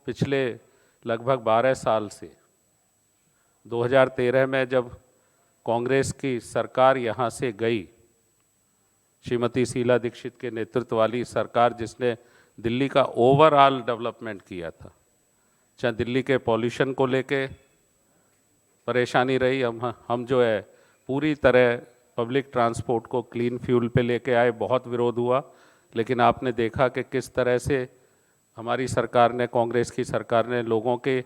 पिछले लगभग 12 साल से 2013 में जब कांग्रेस की सरकार यहाँ से गई, श्रीमती शीला दीक्षित के नेतृत्व वाली सरकार, जिसने दिल्ली का ओवरऑल डेवलपमेंट किया था, चाहे दिल्ली के पॉल्यूशन को लेके परेशानी रही, हम जो है पूरी तरह पब्लिक ट्रांसपोर्ट को क्लीन फ्यूल पे लेके आए, बहुत विरोध हुआ, लेकिन आपने देखा कि किस तरह से हमारी सरकार ने, कांग्रेस की सरकार ने लोगों के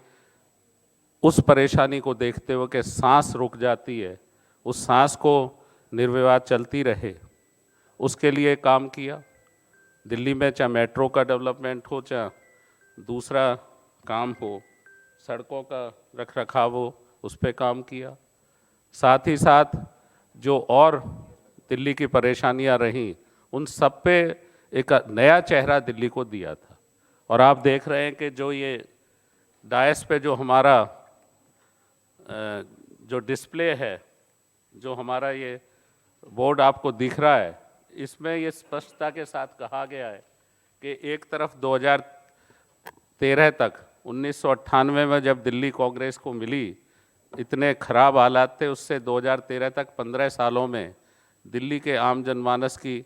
उस परेशानी को देखते हुए कि सांस रुक जाती है, उस सांस को निर्विवाद चलती रहे, उसके लिए काम किया। दिल्ली में चाहे मेट्रो का डेवलपमेंट हो, चाहे दूसरा काम हो, सड़कों का रखरखाव हो, उस पर काम किया। साथ ही साथ जो और दिल्ली की परेशानियां रहीं, उन सब पे एक नया चेहरा दिल्ली को दिया था। और आप देख रहे हैं कि जो ये डायस पे जो हमारा जो डिस्प्ले है, जो हमारा ये बोर्ड आपको दिख रहा है, इसमें ये स्पष्टता के साथ कहा गया है कि एक तरफ 2013 तक, 1998 में जब दिल्ली कांग्रेस को मिली, इतने खराब हालात थे, उससे 2013 तक 15 सालों में दिल्ली के आम जनमानस की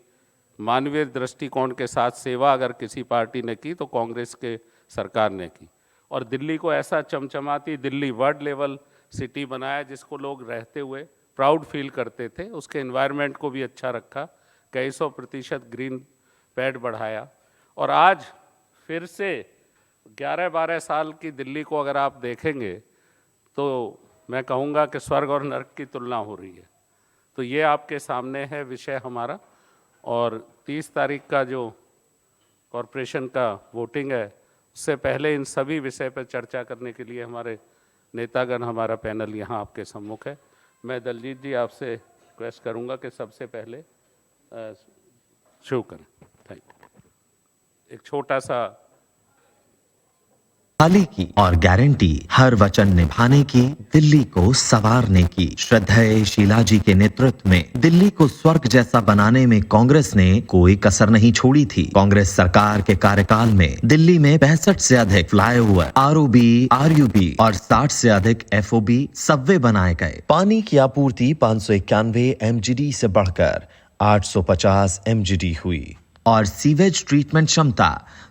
मानवीय दृष्टिकोण के साथ सेवा अगर किसी पार्टी ने की तो कांग्रेस के सरकार ने की। और दिल्ली को ऐसा चमचमाती दिल्ली, वर्ल्ड लेवल सिटी बनाया जिसको लोग रहते हुए प्राउड फील करते थे। उसके एनवायरनमेंट को भी अच्छा रखा, कई 100% ग्रीन पैड बढ़ाया। और आज फिर से 11-12 साल की दिल्ली को अगर आप देखेंगे तो मैं कहूँगा कि स्वर्ग और नर्क की तुलना हो रही है। तो ये आपके सामने है विषय हमारा। और 30 तारीख का जो कॉरपोरेशन का वोटिंग है, उससे पहले इन सभी विषय पर चर्चा करने के लिए हमारे नेतागण, हमारा पैनल यहाँ आपके सम्मुख है। मैं दलजीत जी आपसे रिक्वेस्ट करूँगा कि सबसे पहले शुरू करें। Thank you. एक छोटा सा खाली की और गारंटी हर वचन निभाने की, दिल्ली को संवारने की। श्रद्धेय शीला जी के नेतृत्व में दिल्ली को स्वर्ग जैसा बनाने में कांग्रेस ने कोई कसर नहीं छोड़ी थी। कांग्रेस सरकार के कार्यकाल में दिल्ली में 65 से अधिक फ्लाईओवर, आरओबी, आरयूबी और 60 से अधिक एफओबी सबवे बनाए गए। पानी की आपूर्ति 591 एमजीडी से बढ़कर 850 एमजीडी हुई और सीवेज ट्रीटमेंट क्षमता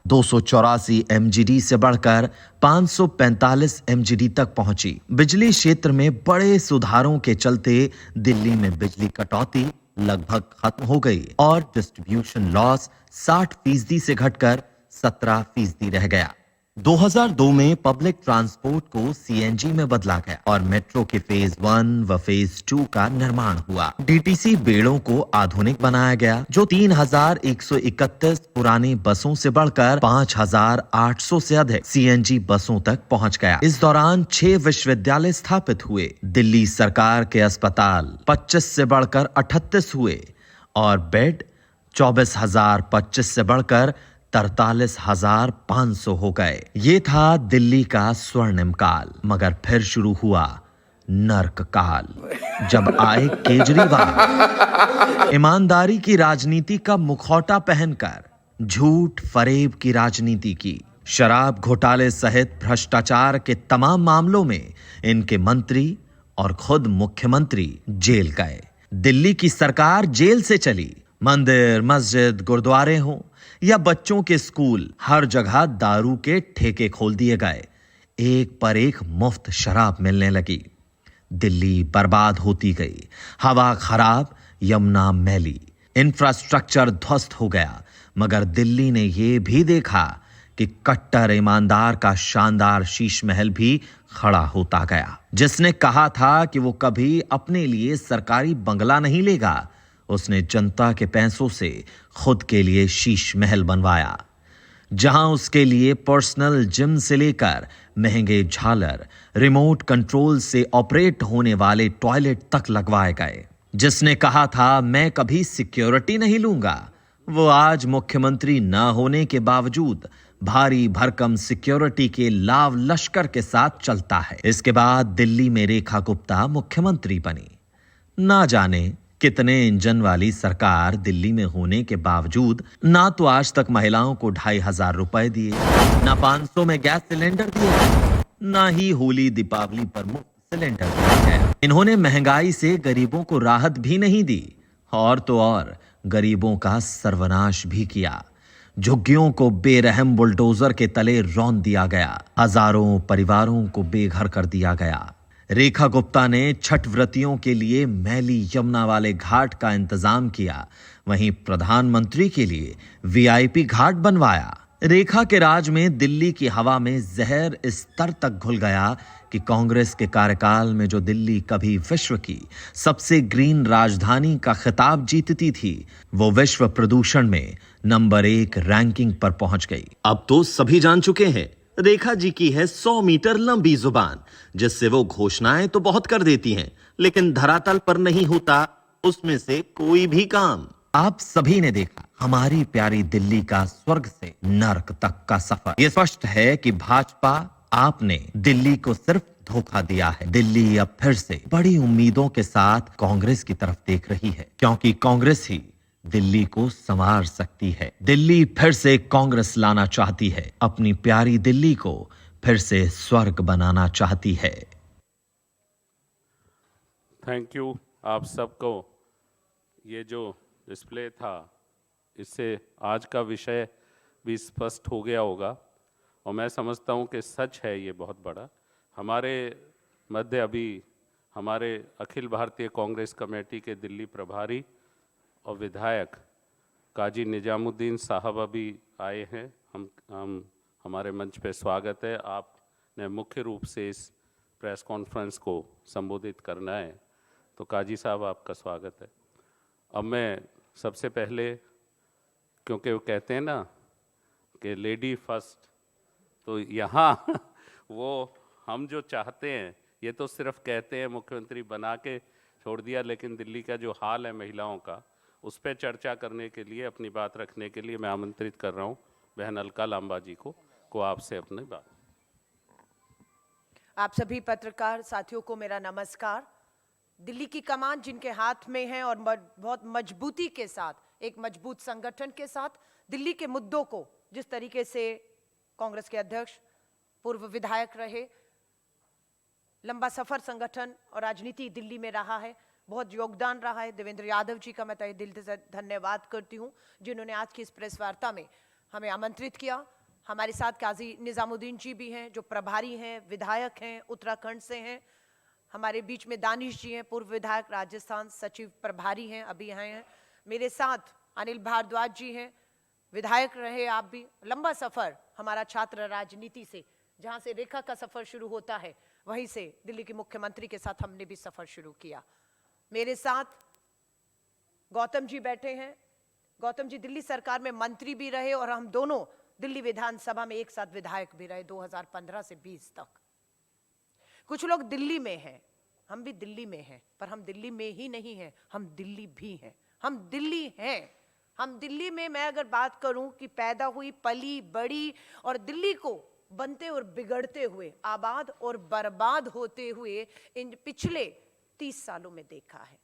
284 एमजीडी से बढ़कर 545 एमजीडी तक पहुंची। बिजली क्षेत्र में बड़े सुधारों के चलते दिल्ली में बिजली कटौती लगभग खत्म हो गई और डिस्ट्रीब्यूशन लॉस 60% से घटकर 17% रह गया। 2002 में पब्लिक ट्रांसपोर्ट को सीएनजी में बदला गया और मेट्रो के फेज 1 व फेज 2 का निर्माण हुआ। डीटीसी बेड़ों को आधुनिक बनाया गया, जो 3131 पुरानी बसों से बढ़कर 5800 से अधिक सीएनजी बसों तक पहुंच गया। इस दौरान 6 विश्वविद्यालय स्थापित हुए। दिल्ली सरकार के अस्पताल 25 से बढ़कर 38 हुए और बेड 24,025 से बढ़कर 43,500 हो गए। ये था दिल्ली का स्वर्णिम काल, मगर फिर शुरू हुआ नर्क काल, जब आए केजरीवाल। ईमानदारी की राजनीति का मुखौटा पहनकर झूठ फरेब की राजनीति की। शराब घोटाले सहित भ्रष्टाचार के तमाम मामलों में इनके मंत्री और खुद मुख्यमंत्री जेल गए। दिल्ली की सरकार जेल से चली। मंदिर, मस्जिद, गुरुद्वारे हों या बच्चों के स्कूल, हर जगह दारू के ठेके खोल दिए गए। एक पर एक मुफ्त शराब मिलने लगी। दिल्ली बर्बाद होती गई। हवा खराब, यमुना मैली, इंफ्रास्ट्रक्चर ध्वस्त हो गया। मगर दिल्ली ने यह भी देखा कि कट्टर ईमानदार का शानदार शीश महल भी खड़ा होता गया। जिसने कहा था कि वो कभी अपने लिए सरकारी बंगला नहीं लेगा, उसने जनता के पैसों से खुद के लिए शीश महल बनवाया, जहां उसके लिए पर्सनल जिम से लेकर महंगे झालर, रिमोट कंट्रोल से ऑपरेट होने वाले टॉयलेट तक लगवाए गए। जिसने कहा था मैं कभी सिक्योरिटी नहीं लूंगा, वो आज मुख्यमंत्री न होने के बावजूद भारी भरकम सिक्योरिटी के लाव लश्कर के साथ चलता है। इसके बाद दिल्ली में रेखा गुप्ता मुख्यमंत्री बनी। ना जाने कितने इंजन वाली सरकार दिल्ली में होने के बावजूद ना तो आज तक महिलाओं को 2,500 रुपए दिए, ना 500 में गैस सिलेंडर दिए, ना ही होली दीपावली पर मुफ्त सिलेंडर दिया गया। इन्होंने महंगाई से गरीबों को राहत भी नहीं दी और तो और गरीबों का सर्वनाश भी किया। झुग्गियों को बेरहम बुलडोजर के तले रौंद दिया गया, हजारों परिवारों को बेघर कर दिया गया। रेखा गुप्ता ने छठ व्रतियों के लिए मैली यमुना वाले घाट का इंतजाम किया, वहीं प्रधानमंत्री के लिए वीआईपी घाट बनवाया। रेखा के राज में दिल्ली की हवा में जहर इस स्तर तक घुल गया कि कांग्रेस के कार्यकाल में जो दिल्ली कभी विश्व की सबसे ग्रीन राजधानी का खिताब जीतती थी, वो विश्व प्रदूषण में नंबर 1 रैंकिंग पर पहुंच गई। अब तो सभी जान चुके हैं, रेखा जी की है 100 मीटर लंबी जुबान, जिससे वो घोषणाएं तो बहुत कर देती हैं, लेकिन धरातल पर नहीं होता उसमें से कोई भी काम। आप सभी ने देखा हमारी प्यारी दिल्ली का स्वर्ग से नर्क तक का सफर। ये स्पष्ट है कि भाजपा आपने दिल्ली को सिर्फ धोखा दिया है। दिल्ली अब फिर से बड़ी उम्मीदों के साथ कांग्रेस की तरफ देख रही है, क्योंकि कांग्रेस ही दिल्ली को संवार सकती है। दिल्ली फिर से कांग्रेस लाना चाहती है, अपनी प्यारी दिल्ली को फिर से स्वर्ग बनाना चाहती है। थैंक यू आप सबको। ये जो डिस्प्ले था, इससे आज का विषय भी स्पष्ट हो गया होगा और मैं समझता हूँ कि सच है ये बहुत बड़ा। हमारे मध्य अभी हमारे अखिल भारतीय कांग्रेस कमेटी के दिल्ली प्रभारी और विधायक काजी निजामुद्दीन साहब अभी आए हैं। हमारे मंच पे स्वागत है। आपने मुख्य रूप से इस प्रेस कॉन्फ्रेंस को संबोधित करना है, तो काजी साहब आपका स्वागत है। अब मैं सबसे पहले, क्योंकि वो कहते हैं ना कि लेडी फर्स्ट, तो यहाँ वो हम जो चाहते हैं ये तो सिर्फ कहते हैं, मुख्यमंत्री बना के छोड़ दिया, लेकिन दिल्ली का जो हाल है महिलाओं का, उस पर चर्चा करने के लिए, अपनी बात रखने के लिए मैं आमंत्रित कर रहा हूँ बहन अलका लांबा जी को आपसे अपनी बात। आप सभी पत्रकार साथियों को मेरा नमस्कार। दिल्ली की कमान जिनके हाथ में है और बहुत मजबूती के साथ, एक मजबूत संगठन के साथ दिल्ली के मुद्दों को, जिस तरीके से कांग्रेस के अध्यक्ष, पूर्व विधायक रहे, लंबा सफर संगठन और राजनीति दिल्ली में रहा है, बहुत योगदान रहा है। देवेंद्र यादव जी का मैं तहे दिल से धन्यवाद करती हूं, जिन्होंने आज की इस प्रेस वार्ता में हमें आमंत्रित किया। हमारे साथ काजी निजामुद्दीन जी भी हैं, जो प्रभारी हैं, विधायक हैं, उत्तराखंड से हैं। हमारे बीच में दानिश जी हैं, पूर्व विधायक, राजस्थान सचिव प्रभारी हैं, अभी यहाँ हैं। मेरे साथ अनिल भारद्वाज जी हैं, विधायक रहे आप भी। लंबा सफर हमारा छात्र राजनीति से, जहाँ से रेखा का सफर शुरू होता है, वहीं से दिल्ली के मुख्यमंत्री के साथ हमने भी सफर शुरू किया। मेरे साथ गौतम जी बैठे हैं। गौतम जी दिल्ली सरकार में मंत्री भी रहे और हम दोनों दिल्ली विधानसभा में एक साथ विधायक भी रहे 2015 से 20 तक। कुछ लोग दिल्ली में हैं, हम भी दिल्ली में हैं, पर हम दिल्ली में ही नहीं हैं, हम दिल्ली भी हैं। हम दिल्ली हैं। हम दिल्ली में, मैं अगर बात करूं कि पैदा हुई, पली बड़ी और दिल्ली को बनते और बिगड़ते हुए, आबाद और बर्बाद होते हुए इन पिछले 30 सालों में देखा है।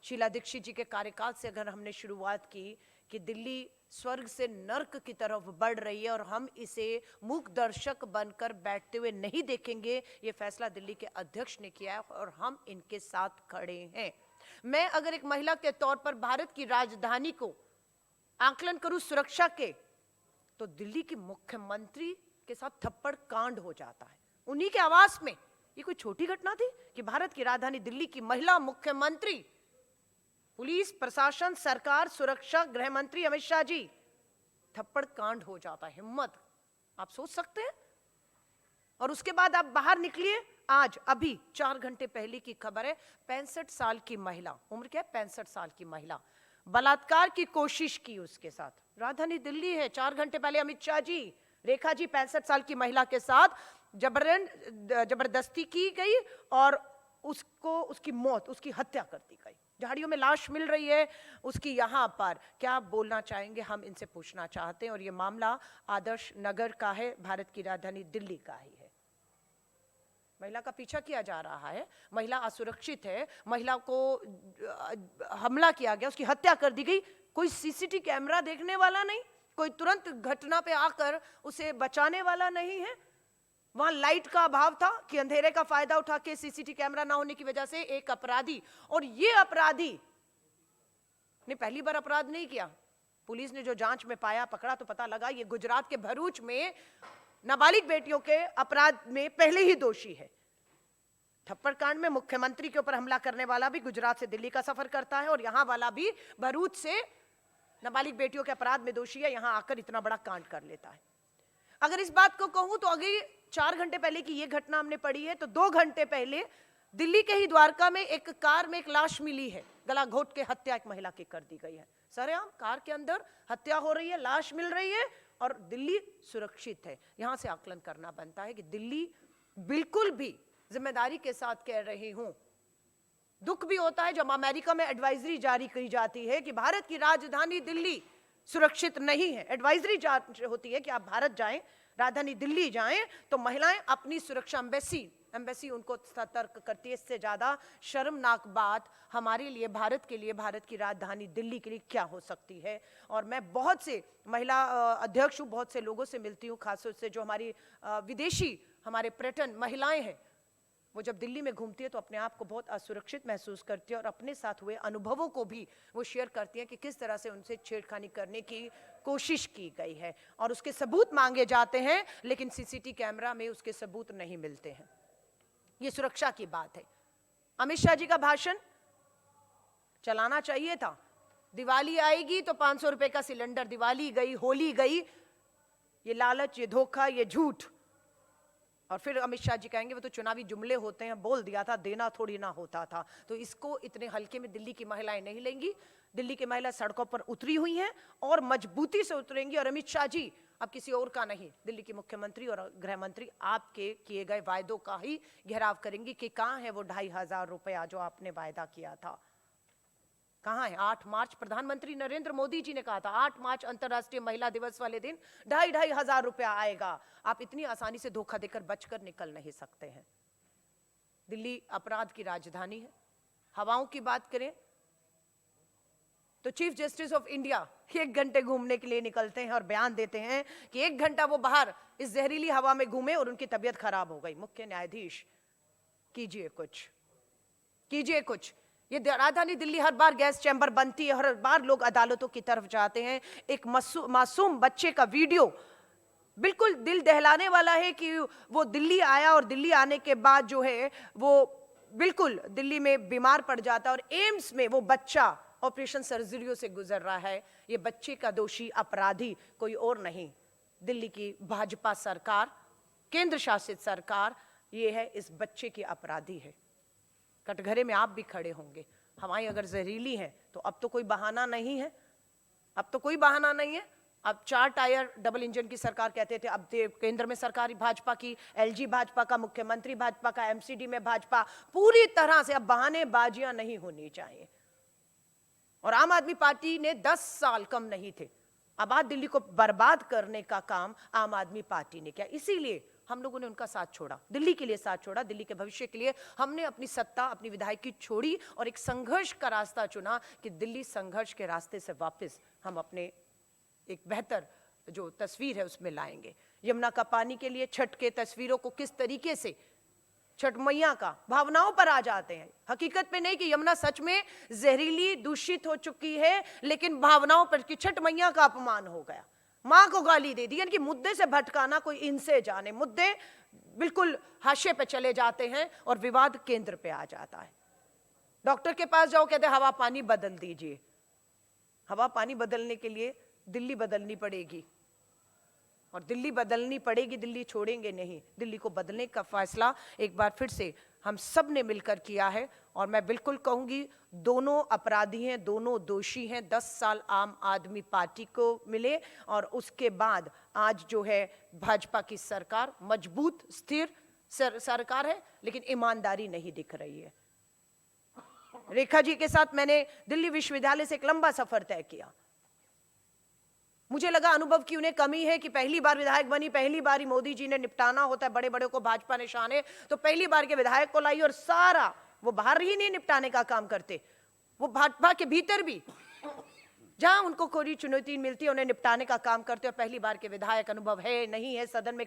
शीला दीक्षित जी के कार्यकाल से अगर हमने शुरुआत की कि दिल्ली स्वर्ग से नर्क की तरफ बढ़ रही है और हम इसे मूक दर्शक बनकर बैठते हुए नहीं देखेंगे, ये फैसला दिल्ली के अध्यक्ष ने किया है और हम इनके साथ खड़े हैं। मैं अगर एक महिला के तौर पर भारत की राजधानी को आकलन करूं सुरक्षा के, तो दिल्ली की मुख्यमंत्री के साथ थप्पड़ कांड हो जाता है, उन्हीं के आवास में। ये कोई छोटी घटना थी कि भारत की राजधानी दिल्ली की महिला मुख्यमंत्री, पुलिस प्रशासन, सरकार, सुरक्षा, गृह मंत्री अमित शाह जी, थप्पड़ कांड हो जाता है। हिम्मत आप सोच सकते हैं। और उसके बाद आप बाहर निकलिए, आज अभी 4 घंटे पहले की खबर है, 65 साल की महिला, उम्र क्या है, 65 साल की महिला, बलात्कार की कोशिश की उसके साथ। राजधानी दिल्ली है, 4 घंटे पहले अमित शाह जी, रेखा जी 65 साल की महिला के साथ जबरदस्ती की गई और उसको, उसकी मौत, उसकी हत्या कर दी गई। झाड़ियों में लाश मिल रही है उसकी। यहां पर क्या बोलना चाहेंगे, हम इनसे पूछना चाहते हैं। और ये मामला आदर्श नगर का है, भारत की राजधानी दिल्ली का ही है। महिला का पीछा किया जा रहा है, महिला असुरक्षित है, महिला को हमला किया गया, उसकी हत्या कर दी गई, कोई सीसीटीवी कैमरा देखने वाला नहीं, कोई तुरंत घटना पे आकर उसे बचाने वाला नहीं है। वहां लाइट का अभाव था कि अंधेरे का फायदा उठा के सीसीटीवी कैमरा ना होने की वजह से एक अपराधी, और ये अपराधी ने पहली बार अपराध नहीं किया, पुलिस ने जो जांच में पाया, पकड़ा तो पता लगा ये गुजरात के भरूच में नाबालिग बेटियों के अपराध में पहले ही दोषी है। थप्पड़ कांड में मुख्यमंत्री के ऊपर हमला करने वाला भी गुजरात से दिल्ली का सफर करता है, और यहां वाला भी भरूच से नाबालिग बेटियों के अपराध में दोषी है, यहां आकर इतना बड़ा कांड कर लेता है। अगर इस बात को कहूं तो अभी 4 घंटे पहले की यह घटना हमने पढ़ी है, तो 2 घंटे पहले दिल्ली के ही द्वारका में एक कार में एक लाश मिली है, गला घोट के हत्या एक महिला की कर दी गई है। सरेआम कार के अंदर हत्या हो रही है, लाश मिल रही है और दिल्ली सुरक्षित है। यहां से आकलन करना बनता है कि दिल्ली, बिल्कुल भी जिम्मेदारी के साथ कह रही हूं, दुख भी होता है जब अमेरिका में एडवाइजरी जारी की जाती है कि भारत की राजधानी दिल्ली सुरक्षित नहीं है। एडवाइजरी होती है कि आप भारत जाएं, राजधानी दिल्ली जाएं, तो महिलाएं अपनी सुरक्षा, एम्बेसी उनको सतर्क करती है। इससे ज्यादा शर्मनाक बात हमारे लिए, भारत के लिए, भारत की राजधानी दिल्ली के लिए क्या हो सकती है। और मैं बहुत से महिला अध्यक्ष हूँ, बहुत से लोगों से मिलती हूँ, खासतौर से जो हमारी विदेशी हमारे पर्यटन महिलाएं हैं, वो जब दिल्ली में घूमती है तो अपने आप को बहुत असुरक्षित महसूस करती है और अपने साथ हुए अनुभवों को भी वो शेयर करती है कि किस तरह से उनसे छेड़खानी करने की कोशिश की गई है और उसके सबूत मांगे जाते हैं, लेकिन सीसीटीवी कैमरा में उसके सबूत नहीं मिलते हैं। ये सुरक्षा की बात है। अमित शाह जी का भाषण चलाना चाहिए था। दिवाली आएगी तो 500 रुपए का सिलेंडर, दिवाली गई, होली गई, ये लालच, ये धोखा, ये झूठ। और फिर अमित शाह जी कहेंगे वो तो चुनावी जुमले होते हैं, बोल दिया था, देना थोड़ी ना होता था। तो इसको इतने हल्के में दिल्ली की महिलाएं नहीं लेंगी। दिल्ली की महिला सड़कों पर उतरी हुई हैं और मजबूती से उतरेंगी। और अमित शाह जी अब किसी और का नहीं, दिल्ली के मुख्यमंत्री और गृह मंत्री आपके किए गए वायदों का ही घेराव करेंगी कि कहां है वो 2500 रुपया जो आपने वायदा किया था, कहां है। 8 मार्च प्रधानमंत्री नरेंद्र मोदी जी ने कहा था, 8 मार्च अंतर्राष्ट्रीय महिला दिवस वाले दिन 2500 रुपया आएगा। आप इतनी आसानी से धोखा देकर बचकर निकल नहीं सकते हैं। दिल्ली अपराध की राजधानी है। हवाओं की बात करें तो चीफ जस्टिस ऑफ इंडिया 1 घंटे घूमने के लिए निकलते हैं और बयान देते हैं कि 1 घंटा वो बाहर इस जहरीली हवा में घूमे और उनकी तबीयत खराब हो गई। मुख्य न्यायाधीश, कीजिए कुछ, कीजिए कुछ। ये राजधानी दिल्ली हर बार गैस चैम्बर बनती है, हर बार लोग अदालतों की तरफ जाते हैं। एक मासूम बच्चे का वीडियो बिल्कुल दिल दहलाने वाला है कि वो दिल्ली आया और दिल्ली आने के बाद जो है वो बिल्कुल दिल्ली में बीमार पड़ जाता है और एम्स में वो बच्चा ऑपरेशन सर्जरियों से गुजर रहा है। ये बच्चे का दोषी अपराधी कोई और नहीं, दिल्ली की भाजपा सरकार, केंद्र शासित सरकार, ये है इस बच्चे की अपराधी है। कटघरे में आप भी खड़े होंगे। हवाएं अगर जहरीली हैं तो अब तो कोई बहाना नहीं है, अब तो कोई बहाना नहीं है। अब 4 टायर डबल इंजन की सरकार कहते थे, अब केंद्र में सरकार भाजपा की, एलजी भाजपा का, मुख्यमंत्री भाजपा का, एमसीडी में भाजपा, पूरी तरह से अब बहानेबाजियां नहीं होनी चाहिए। और आम आदमी पार्टी ने 10 साल कम नहीं थे, आबाद दिल्ली को बर्बाद करने का काम आम आदमी पार्टी ने किया। इसीलिए हम लोगों ने उनका साथ छोड़ा, दिल्ली के लिए साथ छोड़ा, दिल्ली के भविष्य के लिए हमने अपनी सत्ता, अपनी विधायकी छोड़ी और एक संघर्ष का रास्ता चुना कि दिल्ली संघर्ष के रास्ते से वापस हम अपने एक बेहतर जो तस्वीर है उसमें लाएंगे। यमुना का पानी के लिए छठ के तस्वीरों को किस तरीके से छठ मैया का भावनाओं पर आ जाते हैं, हकीकत में नहीं कि यमुना सच में जहरीली दूषित हो चुकी है, लेकिन भावनाओं पर कि छठ मैया का अपमान हो गया, मां को गाली दे दी। यानी कि मुद्दे से भटकाना कोई इनसे जाने, मुद्दे बिल्कुल हाशिए पे चले जाते हैं और विवाद केंद्र पे आ जाता है। डॉक्टर के पास जाओ, कहते हवा पानी बदल दीजिए। हवा पानी बदलने के लिए दिल्ली बदलनी पड़ेगी और दिल्ली बदलनी पड़ेगी, दिल्ली छोड़ेंगे नहीं। दिल्ली को बदलने का फैसला एक बार फिर से हम सब ने मिलकर किया है और मैं बिल्कुल कहूंगी दोनों अपराधी हैं, दोनों दोषी हैं। 10 साल आम आदमी पार्टी को मिले और उसके बाद आज जो है भाजपा की सरकार मजबूत स्थिर सरकार है, लेकिन ईमानदारी नहीं दिख रही है। रेखा जी के साथ मैंने दिल्ली विश्वविद्यालय से एक लंबा सफर तय किया। मुझे लगा अनुभव की उन्हें कमी है कि पहली बार विधायक बनी, पहली बार ही मोदी जी ने निपटाना होता है, बड़े बड़े को भाजपा निशान है, तो पहली बार के विधायक को लाई और सारा वो बाहर ही नहीं निपटाने का काम करते, वो भाजपा के भीतर भी जहां उनको कोई चुनौती मिलती है उन्हें निपटाने का काम करते हैं। पहली बार के विधायक अनुभव है नहीं है, सदन में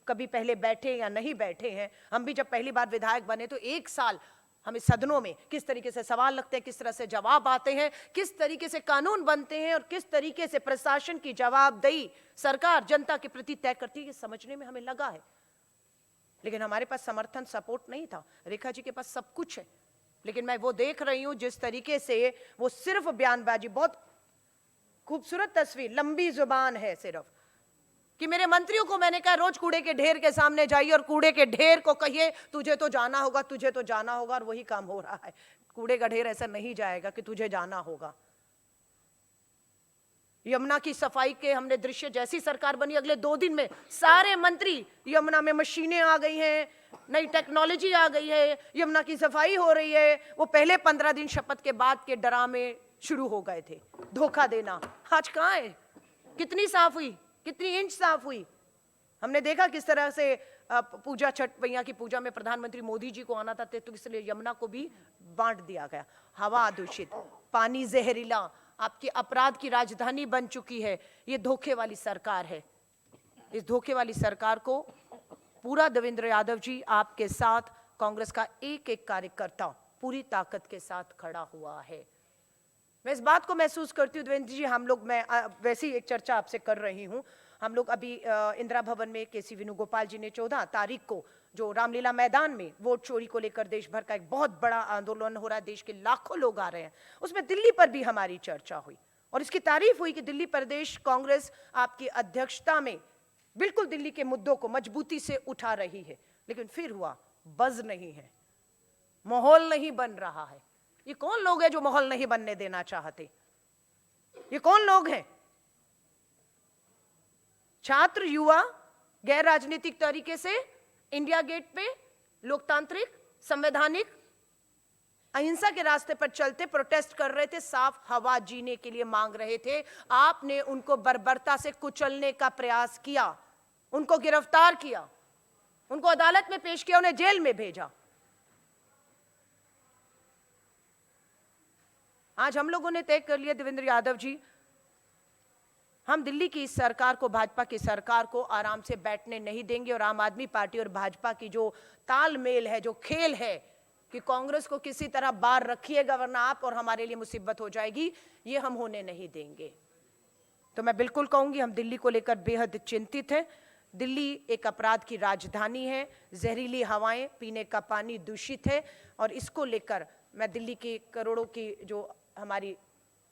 कभी पहले बैठे या नहीं बैठे हैं। हम भी जब पहली बार विधायक बने तो एक साल हमें सदनों में किस तरीके से सवाल लगते हैं, किस तरह से जवाब आते हैं, किस तरीके से कानून बनते हैं और किस तरीके से प्रशासन की जवाबदेही सरकार जनता के प्रति तय करती है, ये समझने में हमें लगा है। लेकिन हमारे पास समर्थन सपोर्ट नहीं था। रेखा जी के पास सब कुछ है, लेकिन मैं वो देख रही हूं जिस तरीके से वो सिर्फ बयानबाजी, बहुत खूबसूरत तस्वीर, लंबी जुबान है सिर्फ कि मेरे मंत्रियों को मैंने कहा रोज कूड़े के ढेर के सामने जाइए और कूड़े के ढेर को कहिए तुझे तो जाना होगा, तुझे तो जाना होगा, और वही काम हो रहा है। कूड़े का ढेर ऐसा नहीं जाएगा कि तुझे जाना होगा। यमुना की सफाई के हमने दृश्य, जैसी सरकार बनी अगले 2 दिन में सारे मंत्री, यमुना में मशीनें आ गई हैं, नई टेक्नोलॉजी आ गई है, यमुना की सफाई हो रही है। वो पहले 15 दिन शपथ के बाद के ड्रामे शुरू हो गए थे, धोखा देना। आज कहां है? कितनी साफ हुई, कितनी इंच साफ हुई? हमने देखा किस तरह से पूजा, छठ मैया की पूजा में प्रधानमंत्री मोदी जी को आना था, तो इसलिए यमुना को भी बांट दिया गया। हवा दूषित, पानी जहरीला, आपकी अपराध की राजधानी बन चुकी है। ये धोखे वाली सरकार है। इस धोखे वाली सरकार को पूरा देवेंद्र यादव जी आपके साथ, कांग्रेस का एक एक कार्यकर्ता पूरी ताकत के साथ खड़ा हुआ है। मैं इस बात को महसूस करती हूँ देवेंद्र जी, हम लोग, मैं वैसे ही एक चर्चा आपसे कर रही हूँ, हम लोग अभी इंदिरा भवन में केसी वेणुगोपाल जी ने 14 तारीख को जो रामलीला मैदान में वोट चोरी को लेकर देश भर का एक बहुत बड़ा आंदोलन हो रहा है, देश के लाखों लोग आ रहे हैं, उसमें दिल्ली पर भी हमारी चर्चा हुई और इसकी तारीफ हुई कि दिल्ली प्रदेश कांग्रेस आपकी अध्यक्षता में बिल्कुल दिल्ली के मुद्दों को मजबूती से उठा रही है। लेकिन फिर हुआ, बज़ नहीं है, माहौल नहीं बन रहा है। ये कौन लोग हैं जो माहौल नहीं बनने देना चाहते? ये कौन लोग हैं? छात्र, युवा गैर राजनीतिक तरीके से इंडिया गेट पे लोकतांत्रिक, संवैधानिक, अहिंसा के रास्ते पर चलते प्रोटेस्ट कर रहे थे, साफ हवा जीने के लिए मांग रहे थे। आपने उनको बर्बरता से कुचलने का प्रयास किया, उनको गिरफ्तार किया, उनको अदालत में पेश किया, उन्हें जेल में भेजा। आज हम लोगों ने तय कर लिया देवेंद्र यादव जी, हम दिल्ली की इस सरकार को, भाजपा की सरकार को आराम से बैठने नहीं देंगे और आम आदमी पार्टी और भाजपा की जो तालमेल है, जो खेल है कि कांग्रेस को किसी तरह बाहर रखिएगा वरना आप और हमारे लिए मुसीबत हो जाएगी, ये हम होने नहीं देंगे। तो मैं बिल्कुल कहूंगी, हम दिल्ली को लेकर बेहद चिंतित हैं। दिल्ली एक अपराध की राजधानी है, जहरीली हवाएं, पीने का पानी दूषित है और इसको लेकर मैं दिल्ली के करोड़ों की जो हमारी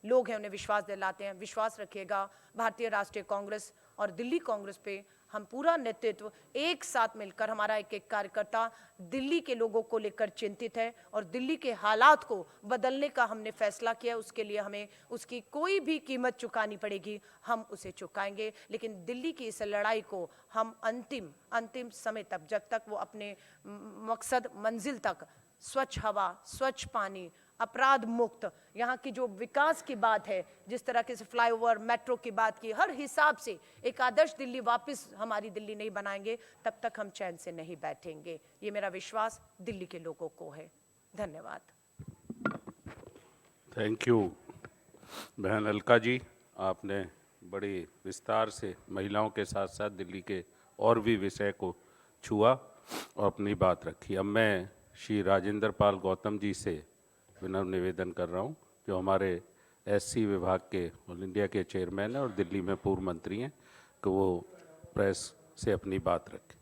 लोग हैं उन्हें विश्वास दिलाते हैं, विश्वास रखिएगा भारतीय राष्ट्रीय कांग्रेस और दिल्ली कांग्रेस पे हम पूरा नेतृत्व एक साथ मिलकर, हमारा एक एक कार्यकर्ता दिल्ली के लोगों को लेकर चिंतित है और दिल्ली के हालात को बदलने का हमने फैसला किया। उसके लिए हमें उसकी कोई भी कीमत चुकानी पड़ेगी, हम उसे चुकाएंगे। लेकिन दिल्ली की इस लड़ाई को हम अंतिम समय तक, जब तक वो अपने मकसद मंजिल तक, स्वच्छ हवा, स्वच्छ पानी, अपराध मुक्त, यहाँ की जो विकास की बात है, जिस तरह के फ्लाईओवर, मेट्रो की बात की, हर हिसाब से एक आदर्श दिल्ली वापस हमारी दिल्ली नहीं बनाएंगे, तब तक हम चैन से नहीं बैठेंगे। ये मेरा विश्वास दिल्ली के लोगों को है। धन्यवाद। थैंक यू बहन अलका जी, आपने बड़ी विस्तार से महिलाओं के साथ साथ दिल्ली के और भी विषय को छुआ और अपनी बात रखी। अब मैं श्री राजेंद्र पाल गौतम जी से विनम्र निवेदन कर रहा हूं, जो हमारे एससी विभाग के ऑल इंडिया के चेयरमैन हैं और दिल्ली में पूर्व मंत्री हैं, कि वो प्रेस से अपनी बात रखें।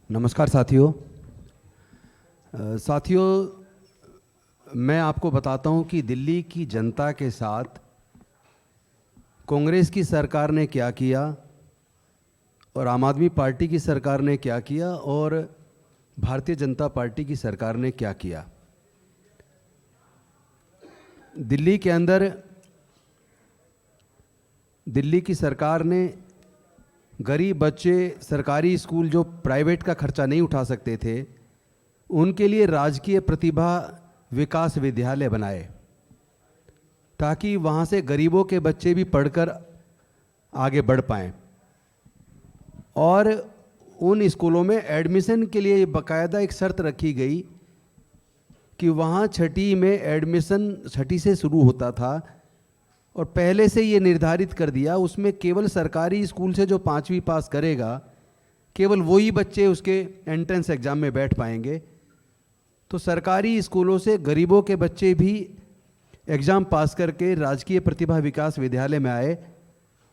नमस्कार साथियों। मैं आपको बताता हूं कि दिल्ली की जनता के साथ कांग्रेस की सरकार ने क्या किया और आम आदमी पार्टी की सरकार ने क्या किया और भारतीय जनता पार्टी की सरकार ने क्या किया। दिल्ली के अंदर दिल्ली की सरकार ने गरीब बच्चे सरकारी स्कूल जो प्राइवेट का खर्चा नहीं उठा सकते थे, उनके लिए राजकीय प्रतिभा विकास विद्यालय बनाए, ताकि वहाँ से गरीबों के बच्चे भी पढ़कर आगे बढ़ पाएँ। और उन स्कूलों में एडमिशन के लिए बाकायदा एक शर्त रखी गई कि वहाँ छठी में एडमिशन छठी से शुरू होता था, और पहले से ये निर्धारित कर दिया उसमें केवल सरकारी स्कूल से जो 5वीं पास करेगा केवल वही बच्चे उसके एंट्रेंस एग्ज़ाम में बैठ पाएंगे। तो सरकारी स्कूलों से गरीबों के बच्चे भी एग्ज़ाम पास करके राजकीय प्रतिभा विकास विद्यालय में आए।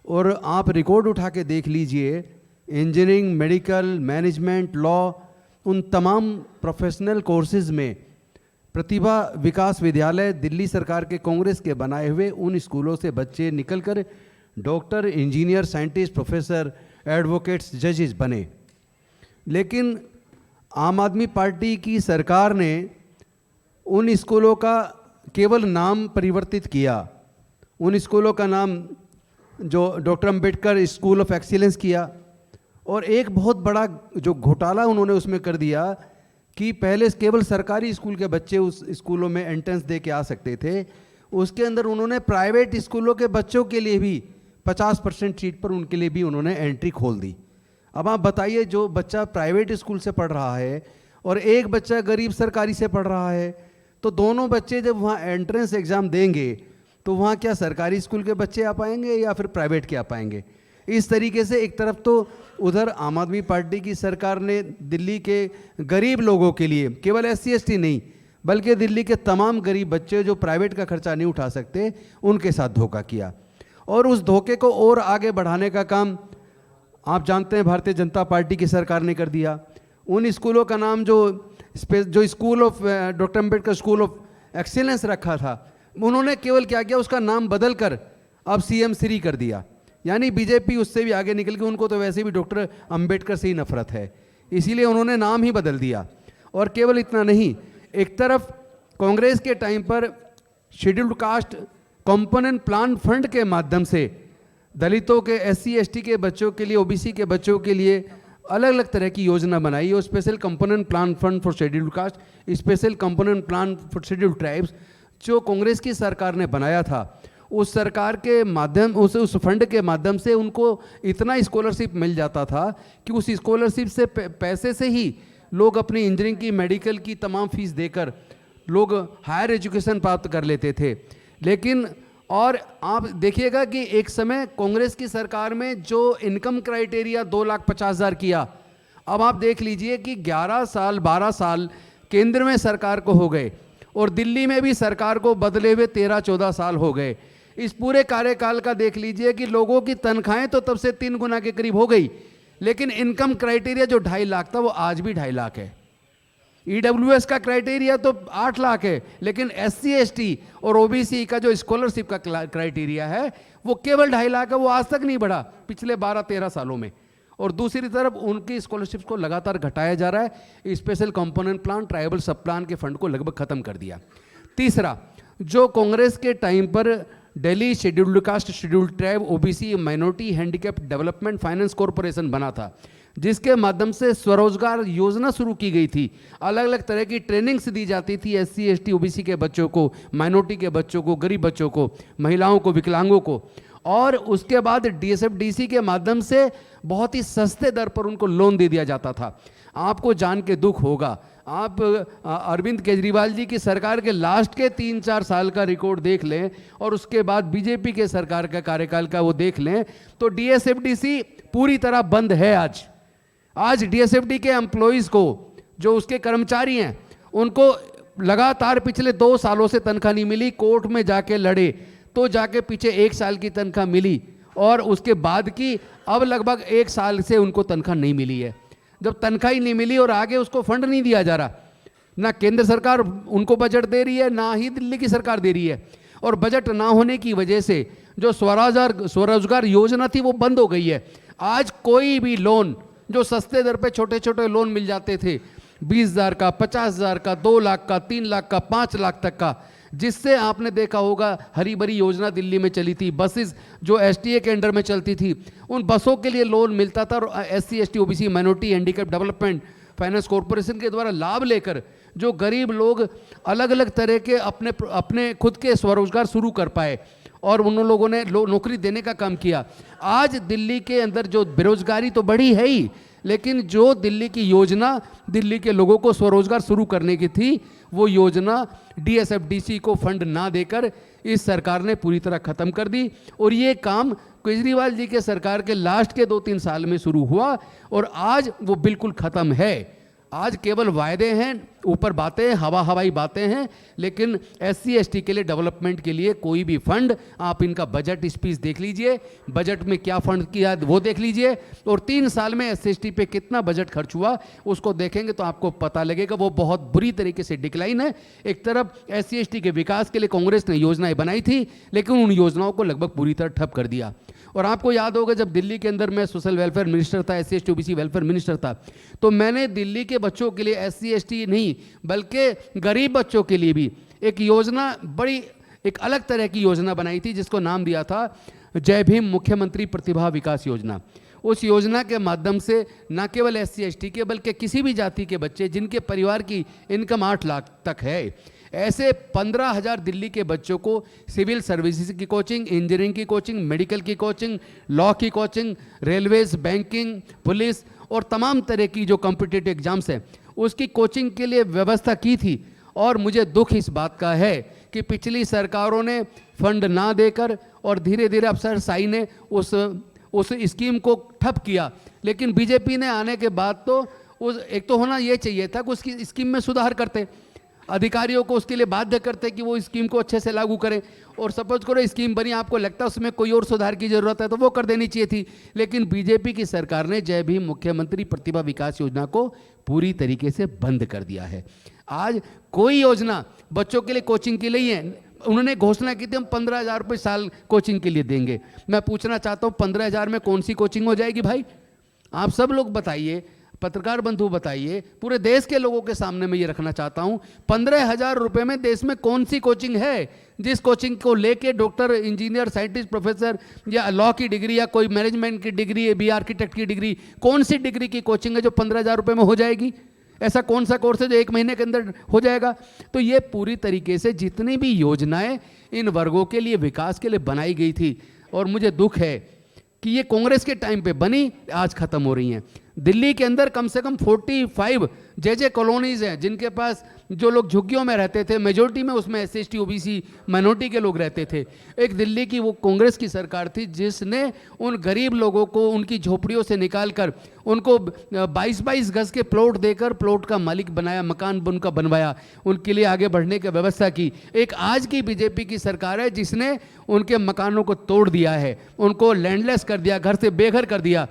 और आप रिकॉर्ड उठा के देख लीजिए, इंजीनियरिंग, मेडिकल, मैनेजमेंट, लॉ, उन तमाम प्रोफेशनल कोर्सेज़ में प्रतिभा विकास विद्यालय दिल्ली सरकार के कांग्रेस के बनाए हुए उन स्कूलों से बच्चे निकलकर doctor, engineer, scientist, professor, advocates, जजेस बने। लेकिन आम आदमी पार्टी की सरकार ने उन स्कूलों का केवल नाम परिवर्तित किया। उन स्कूलों का नाम जो doctor Ambedkar school of excellence किया, और एक बहुत बड़ा जो घोटाला उन्होंने उसमें कर दिया कि पहले केवल सरकारी स्कूल के बच्चे उस स्कूलों में एंट्रेंस दे के आ सकते थे, उसके अंदर उन्होंने प्राइवेट स्कूलों के बच्चों के लिए भी 50% सीट पर उनके लिए भी उन्होंने एंट्री खोल दी। अब आप बताइए, जो बच्चा प्राइवेट स्कूल से पढ़ रहा है और एक बच्चा गरीब सरकारी से पढ़ रहा है, तो दोनों बच्चे जब वहाँ एंट्रेंस एग्ज़ाम देंगे तो वहाँ क्या सरकारी स्कूल के बच्चे आ पाएंगे या फिर प्राइवेट के आ पाएंगे? इस तरीके से एक तरफ तो उधर आम आदमी पार्टी की सरकार ने दिल्ली के गरीब लोगों के लिए, केवल SC/ST नहीं बल्कि दिल्ली के तमाम गरीब बच्चे जो प्राइवेट का खर्चा नहीं उठा सकते, उनके साथ धोखा किया। और उस धोखे को और आगे बढ़ाने का काम आप जानते हैं भारतीय जनता पार्टी की सरकार ने कर दिया। उन स्कूलों का नाम जो school of doctor Ambedkar school of excellence रखा था, उन्होंने केवल क्या किया, उसका नाम बदल कर अब CM श्री कर दिया। यानी बीजेपी उससे भी आगे निकल के, उनको तो वैसे भी डॉक्टर अंबेडकर से ही नफरत है, इसीलिए उन्होंने नाम ही बदल दिया। और केवल इतना नहीं, एक तरफ कांग्रेस के टाइम पर scheduled caste component plan fund के माध्यम से दलितों के, SC/ST के बच्चों के लिए, OBC के बच्चों के लिए अलग अलग तरह की योजना बनाई। और special component plan fund for scheduled caste, special component plan for scheduled tribes, जो कांग्रेस की सरकार ने बनाया था, उस सरकार के माध्यम उस फंड के माध्यम से उनको इतना स्कॉलरशिप मिल जाता था कि उस स्कॉलरशिप से पैसे से ही लोग अपनी इंजीनियरिंग की, मेडिकल की तमाम फीस देकर लोग हायर एजुकेशन प्राप्त कर लेते थे। लेकिन और आप देखिएगा कि एक समय कांग्रेस की सरकार में जो इनकम क्राइटेरिया 2,50,000 किया, अब आप देख लीजिए कि 11 साल 12 साल केंद्र में सरकार को हो गए और दिल्ली में भी सरकार को बदले हुए 13-14 साल हो गए। इस पूरे कार्यकाल का देख लीजिए कि लोगों की तनख्वाहें तो तब से 3 गुना के करीब हो गई, लेकिन इनकम क्राइटेरिया जो 2.5 लाख था वो आज भी 2.5 लाख है। EWS का क्राइटेरिया तो 8 लाख है, लेकिन SC/ST और OBC का जो स्कॉलरशिप का क्राइटेरिया है वो केवल 2.5 लाख है, वो आज तक नहीं बढ़ा पिछले 12-13 सालों में। और दूसरी तरफ उनकी स्कॉलरशिप को लगातार घटाया जा रहा है। स्पेशल कंपोनेंट प्लान, ट्राइबल सब प्लान के फंड को लगभग खत्म कर दिया। तीसरा, जो कांग्रेस के टाइम पर Delhi scheduled caste, scheduled tribe, OBC, minority handicap development finance corporation बना था, जिसके माध्यम से स्वरोजगार योजना शुरू की गई थी। अलग अलग तरह की ट्रेनिंग्स दी जाती थी SC/ST, OBC के बच्चों को, माइनॉरिटी के बच्चों को, गरीब बच्चों को, महिलाओं को, विकलांगों को। और उसके बाद DSFDC के माध्यम से बहुत ही सस्ते दर पर उनको लोन दे दिया जाता था। आपको जान के दुख होगा, आप अरविंद केजरीवाल जी की सरकार के लास्ट के 3-4 साल का रिकॉर्ड देख लें और उसके बाद बीजेपी के सरकार का कार्यकाल का वो देख लें, तो DSFDC पूरी तरह बंद है। आज DSFD के एम्प्लॉइज़ को, जो उसके कर्मचारी हैं, उनको लगातार पिछले 2 सालों से तनख्वाह नहीं मिली। कोर्ट में जाके लड़े तो जाके पीछे 1 साल की तनख्वाह मिली, और उसके बाद की अब लगभग 1 साल से उनको तनख्वाह नहीं मिली है। जब तनख्वाह ही नहीं मिली और आगे उसको फंड नहीं दिया जा रहा, ना केंद्र सरकार उनको बजट दे रही है, ना ही दिल्ली की सरकार दे रही है, और बजट ना होने की वजह से जो स्वरोजगार योजना थी वो बंद हो गई है। आज कोई भी लोन, जो सस्ते दर पे छोटे छोटे लोन मिल जाते थे, 20,000 का, 50,000 का, 2 लाख का, 3 लाख का, 5 लाख तक का, जिससे आपने देखा होगा हरी भरी योजना दिल्ली में चली थी, बसेस जो एसटीए के अंडर में चलती थी, उन बसों के लिए लोन मिलता था और SC ST OBC minority handicap development finance corporation के द्वारा लाभ लेकर जो गरीब लोग अलग अलग तरह के अपने खुद के स्वरोजगार शुरू कर पाए और उन लोगों ने नौकरी देने का काम किया। आज दिल्ली के अंदर जो बेरोजगारी तो बढ़ी है ही, लेकिन जो दिल्ली की योजना दिल्ली के लोगों को स्वरोजगार शुरू करने की थी, वो योजना डीएसएफडीसी को फंड ना देकर इस सरकार ने पूरी तरह खत्म कर दी। और ये काम केजरीवाल जी के सरकार के लास्ट के 2-3 साल में शुरू हुआ और आज वो बिल्कुल खत्म है। आज केवल वायदे हैं, ऊपर बातें, हवाई बातें हैं, लेकिन एससी एसटी के लिए डेवलपमेंट के लिए कोई भी फंड, आप इनका बजट स्पीच देख लीजिए, बजट में क्या फंड किया वो देख लीजिए, और 3 साल में एससी एसटी पे कितना बजट खर्च हुआ उसको देखेंगे तो आपको पता लगेगा वो बहुत बुरी तरीके से डिक्लाइन है। एक तरफ एससी एसटी के विकास के लिए कांग्रेस ने योजनाएं बनाई थी, लेकिन उन योजनाओं को लगभग पूरी तरह ठप कर दिया। और आपको याद होगा जब दिल्ली के अंदर मैं सोशल वेलफेयर मिनिस्टर था, SC ST OBC welfare minister था, तो मैंने दिल्ली के बच्चों के लिए एससी एसटी नहीं बल्कि गरीब बच्चों के लिए भी एक योजना, बड़ी एक अलग तरह की योजना बनाई थी जिसको नाम दिया था जय भीम मुख्यमंत्री प्रतिभा विकास योजना। उस योजना के माध्यम से न केवल एससी एसटी के बल्कि किसी भी जाति के बच्चे जिनके परिवार की इनकम 8 लाख तक है, ऐसे 15,000 दिल्ली के बच्चों को सिविल सर्विसेज की कोचिंग, इंजीनियरिंग की कोचिंग, मेडिकल की कोचिंग, लॉ की कोचिंग, रेलवेज, बैंकिंग, पुलिस और तमाम तरह की जो कॉम्पिटिटिव एग्जाम्स हैं उसकी कोचिंग के लिए व्यवस्था की थी। और मुझे दुख इस बात का है कि पिछली सरकारों ने फंड ना देकर और धीरे धीरे अफसरशाही ने उस स्कीम को ठप किया। लेकिन बीजेपी ने आने के बाद तो उस एक तो होना ये चाहिए था कि उसकी स्कीम में सुधार करते, अधिकारियों को उसके लिए बाध्य करते कि वो स्कीम को अच्छे से लागू करें, और सपोज करो स्कीम बनी, आपको लगता है उसमें कोई और सुधार की जरूरत है तो वो कर देनी चाहिए थी। लेकिन बीजेपी की सरकार ने जय भीम मुख्यमंत्री प्रतिभा विकास योजना को पूरी तरीके से बंद कर दिया है। आज कोई योजना बच्चों के लिए कोचिंग के लिए है, उन्होंने घोषणा की थी हम 15,000 रुपये साल कोचिंग के लिए देंगे। मैं पूछना चाहता हूँ 15,000 में कौन सी कोचिंग हो जाएगी भाई? आप सब लोग बताइए, पत्रकार बंधु बताइए, पूरे देश के लोगों के सामने मैं ये रखना चाहता हूँ 15,000 रुपये में देश में कौन सी कोचिंग है जिस कोचिंग को लेके डॉक्टर, इंजीनियर, साइंटिस्ट, प्रोफेसर या लॉ की डिग्री या कोई मैनेजमेंट की डिग्री, बी आर्किटेक्ट की डिग्री, कौन सी डिग्री की कोचिंग है जो 15,000 रुपये में हो जाएगी? ऐसा कौन सा कोर्स है जो 1 महीने के अंदर हो जाएगा? तो ये पूरी तरीके से जितनी भी योजनाएं इन वर्गों के लिए विकास के लिए बनाई गई थी, और मुझे दुख है कि ये कांग्रेस के टाइम पे बनी, आज खत्म हो रही हैं। दिल्ली के अंदर कम से कम 45 जे कॉलोनीज हैं जिनके पास जो लोग झुग्गियों में रहते थे, मेजोरिटी में उसमें एससी एसटी ओबीसी माइनॉरिटी के लोग रहते थे। एक दिल्ली की वो कांग्रेस की सरकार थी जिसने उन गरीब लोगों को उनकी झोपड़ियों से निकालकर उनको 22-22 गज के प्लॉट देकर प्लॉट का मालिक बनाया, मकान उनका बनवाया, उनके लिए आगे बढ़ने की व्यवस्था की। एक आज की बीजेपी की सरकार है जिसने उनके मकानों को तोड़ दिया है, उनको लैंडलेस कर दिया, घर से बेघर कर दिया।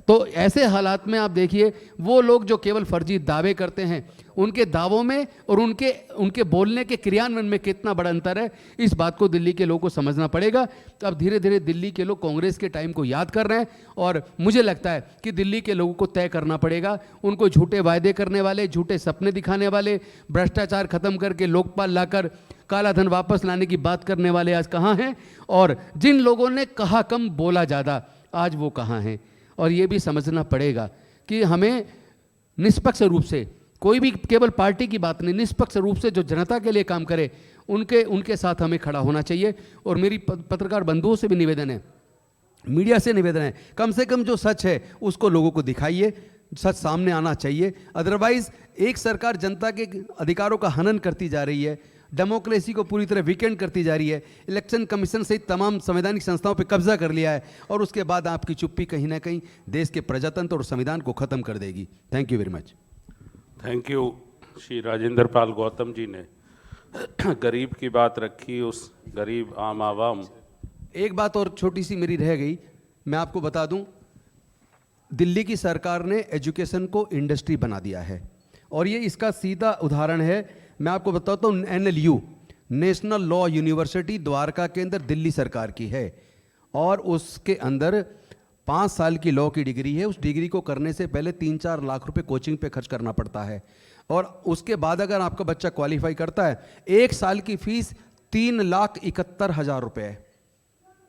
तो ऐसे हालात में आप देखिए वो लोग जो केवल फर्जी दावे करते हैं, उनके दावों में और उनके बोलने के क्रियान्वयन में कितना बड़ा अंतर है, इस बात को दिल्ली के लोगों को समझना पड़ेगा। तो अब धीरे धीरे दिल्ली के लोग कांग्रेस के टाइम को याद कर रहे हैं, और मुझे लगता है कि दिल्ली के लोगों को तय करना पड़ेगा, उनको झूठे वायदे करने वाले, झूठे सपने दिखाने वाले, भ्रष्टाचार खत्म करके लोकपाल लाकर काला धन वापस लाने की बात करने वाले आज कहाँ हैं, और जिन लोगों ने कहा कम बोला ज़्यादा आज वो कहाँ हैं। और ये भी समझना पड़ेगा कि हमें निष्पक्ष रूप से, कोई भी केवल पार्टी की बात नहीं, निष्पक्ष रूप से जो जनता के लिए काम करे उनके साथ हमें खड़ा होना चाहिए। और मेरी पत्रकार बंधुओं से भी निवेदन है, मीडिया से निवेदन है, कम से कम जो सच है उसको लोगों को दिखाइए, सच सामने आना चाहिए। अदरवाइज एक सरकार जनता के अधिकारों का हनन करती जा रही है, डेमोक्रेसी को पूरी तरह वीकेंड करती जा रही है, इलेक्शन कमीशन सहित तमाम संवैधानिक संस्थाओं पर कब्जा कर लिया है, और उसके बाद आपकी चुप्पी कहीं ना कहीं देश के प्रजातंत्र और संविधान को खत्म कर देगी। Thank you very much. Thank you. Shri Rajendra Pal Gautam ji ने गरीब की बात रखी, उस गरीब आम आवाम। एक बात और छोटी सी मेरी रह गई, मैं आपको बता दूं, दिल्ली की सरकार ने एजुकेशन को इंडस्ट्री बना दिया है, और ये इसका सीधा उदाहरण है। मैं आपको बताता हूँ, NLU national law university Dwarka के अंदर दिल्ली सरकार की है, और उसके अंदर 5 साल की लॉ की डिग्री है। उस डिग्री को करने से पहले 3-4 लाख रुपए कोचिंग पे खर्च करना पड़ता है। और उसके बाद अगर आपका बच्चा क्वालिफाई करता है, 1 साल की फीस 3,71,000 रुपये है।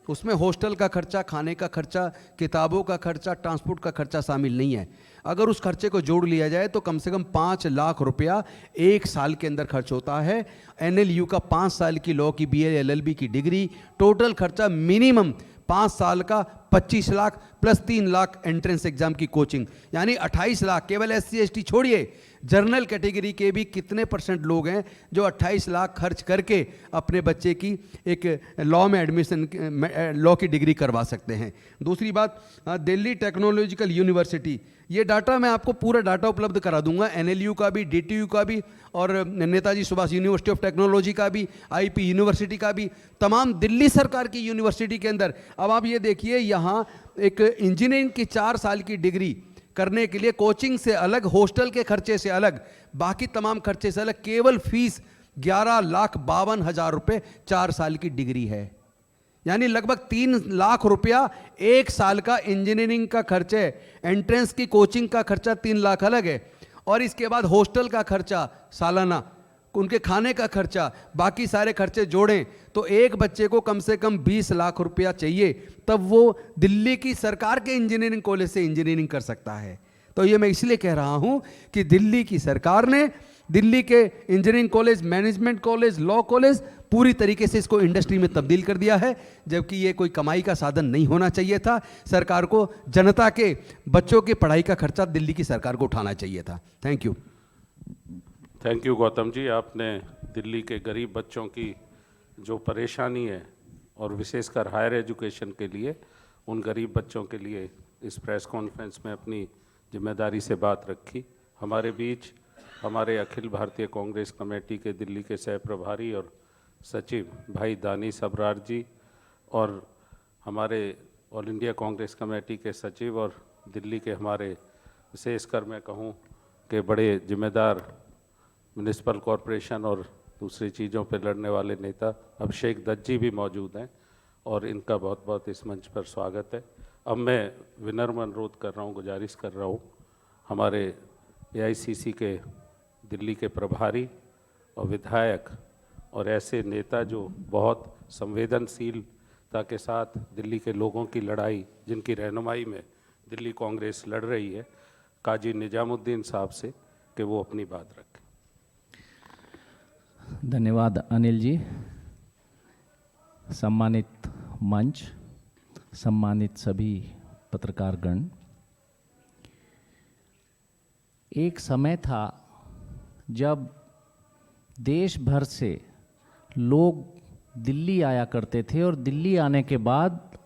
उसमें हॉस्टल का खर्चा, खाने का खर्चा, किताबों का खर्चा, ट्रांसपोर्ट का खर्चा शामिल नहीं है। अगर उस खर्चे को जोड़ लिया जाए तो कम से कम 5 लाख रुपया 1 साल के अंदर खर्च होता है। NLU का 5 साल की लॉ की BA LLB की डिग्री, टोटल खर्चा मिनिमम 5 साल का 25 lakh plus 3 lakh entrance exam की कोचिंग, यानी 28 लाख। केवल SC ST छोड़िए, जनरल कैटेगरी के भी कितने % लोग हैं जो 28 लाख खर्च करके अपने बच्चे की एक लॉ में एडमिशन, लॉ की डिग्री करवा सकते हैं। दूसरी बात, दिल्ली टेक्नोलॉजिकल यूनिवर्सिटी, ये डाटा मैं आपको पूरा डाटा उपलब्ध करा दूंगा, NLU का भी, DTU का भी, और Netaji Subhash university of technology का भी, IP यूनिवर्सिटी का भी, तमाम दिल्ली सरकार की यूनिवर्सिटी के अंदर। अब आप ये देखिए, यहाँ एक इंजीनियरिंग की 4 साल की डिग्री करने के लिए कोचिंग से अलग, हॉस्टल के खर्चे से अलग, बाकी तमाम खर्चे से अलग, केवल फीस 11,52,000 रुपये 4 साल की डिग्री है। यानी लगभग 3 लाख रुपया 1 साल का इंजीनियरिंग का खर्च है। एंट्रेंस की कोचिंग का खर्चा 3 लाख अलग है, और इसके बाद हॉस्टल का खर्चा सालाना, उनके खाने का खर्चा, बाकी सारे खर्चे जोड़ें तो एक बच्चे को कम से कम 20 लाख रुपया चाहिए, तब वो दिल्ली की सरकार के इंजीनियरिंग कॉलेज से इंजीनियरिंग कर सकता है। तो ये मैं इसलिए कह रहा हूं कि दिल्ली की सरकार ने दिल्ली के engineering college, management college, law college पूरी तरीके से इसको इंडस्ट्री में तब्दील कर दिया है, जबकि ये कोई कमाई का साधन नहीं होना चाहिए था। सरकार को जनता के बच्चों की पढ़ाई का खर्चा दिल्ली की सरकार को उठाना चाहिए था। Thank you. Thank you Gautam ji, आपने दिल्ली के गरीब बच्चों की जो परेशानी है और विशेषकर हायर एजुकेशन के लिए, उन गरीब बच्चों के लिए इस प्रेस कॉन्फ्रेंस में अपनी जिम्मेदारी से बात रखी। हमारे बीच हमारे अखिल भारतीय कांग्रेस कमेटी के दिल्ली के सह प्रभारी और सचिव भाई दानिश अबरार जी, और हमारे ऑल इंडिया कांग्रेस कमेटी के सचिव और दिल्ली के हमारे, विशेषकर मैं कहूँ कि बड़े जिम्मेदार म्यूनिसिपल कॉरपोरेशन और दूसरी चीज़ों पर लड़ने वाले नेता अभिषेक दत्त जी भी मौजूद हैं, और इनका बहुत बहुत इस मंच पर स्वागत है। अब मैं विनम्र अनुरोध कर रहा हूँ, गुजारिश कर रहा हूँ, हमारे AICC के दिल्ली के प्रभारी और विधायक और ऐसे नेता जो बहुत संवेदनशीलता के साथ दिल्ली के लोगों की लड़ाई, जिनकी रहनुमाई में दिल्ली कांग्रेस लड़ रही है, काजी निजामुद्दीन साहब से कि वो अपनी बात रखें। धन्यवाद अनिल जी। सम्मानित मंच, सम्मानित सभी पत्रकारगण, एक समय था जब देश भर से लोग दिल्ली आया करते थे और दिल्ली आने के बाद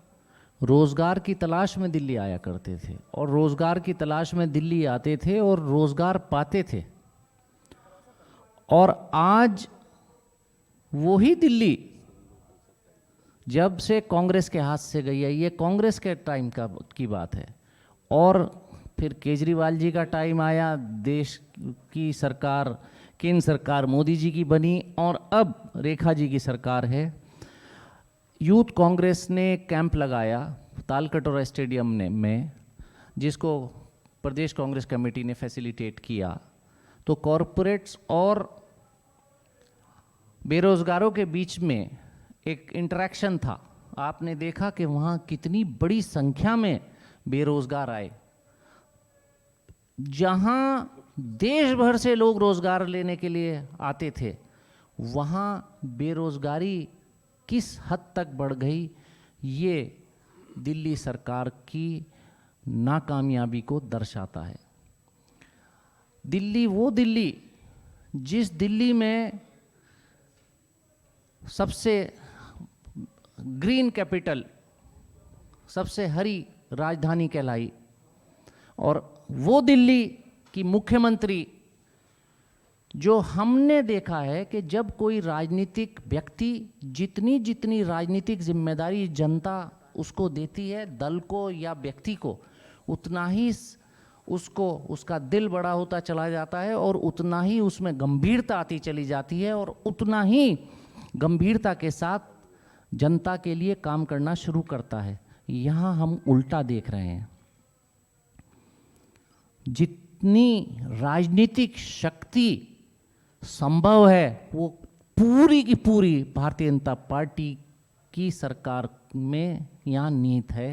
रोज़गार की तलाश में दिल्ली आया करते थे, और रोज़गार की तलाश में दिल्ली आते थे और रोज़गार पाते थे। और आज वही दिल्ली जब से कांग्रेस के हाथ से गई है, ये कांग्रेस के टाइम की बात है, और फिर केजरीवाल जी का टाइम आया, देश की सरकार, केंद्र सरकार मोदी जी की बनी, और अब रेखा जी की सरकार है। यूथ कांग्रेस ने कैंप लगाया तालकटोरा स्टेडियम में, जिसको प्रदेश कांग्रेस कमेटी ने फैसिलिटेट किया। तो कॉरपोरेट्स और बेरोजगारों के बीच में एक इंटरेक्शन था। आपने देखा कि वहाँ कितनी बड़ी संख्या में बेरोजगार आए। जहाँ देश भर से लोग रोजगार लेने के लिए आते थे, वहाँ बेरोजगारी किस हद तक बढ़ गई, ये दिल्ली सरकार की नाकामयाबी को दर्शाता है। दिल्ली, वो दिल्ली जिस दिल्ली में सबसे ग्रीन कैपिटल, सबसे हरी राजधानी कहलाई, और वो दिल्ली की मुख्यमंत्री, जो हमने देखा है कि जब कोई राजनीतिक व्यक्ति जितनी जितनी राजनीतिक जिम्मेदारी जनता उसको देती है, दल को या व्यक्ति को, उतना ही उसको, उसका दिल बड़ा होता चला जाता है, और उतना ही उसमें गंभीरता आती चली जाती है, और उतना ही गंभीरता के साथ जनता के लिए काम करना शुरू करता है। यहाँ हम उल्टा देख रहे हैं। जितनी राजनीतिक शक्ति संभव है वो पूरी की पूरी भारतीय जनता पार्टी की सरकार में यहाँ निहित है।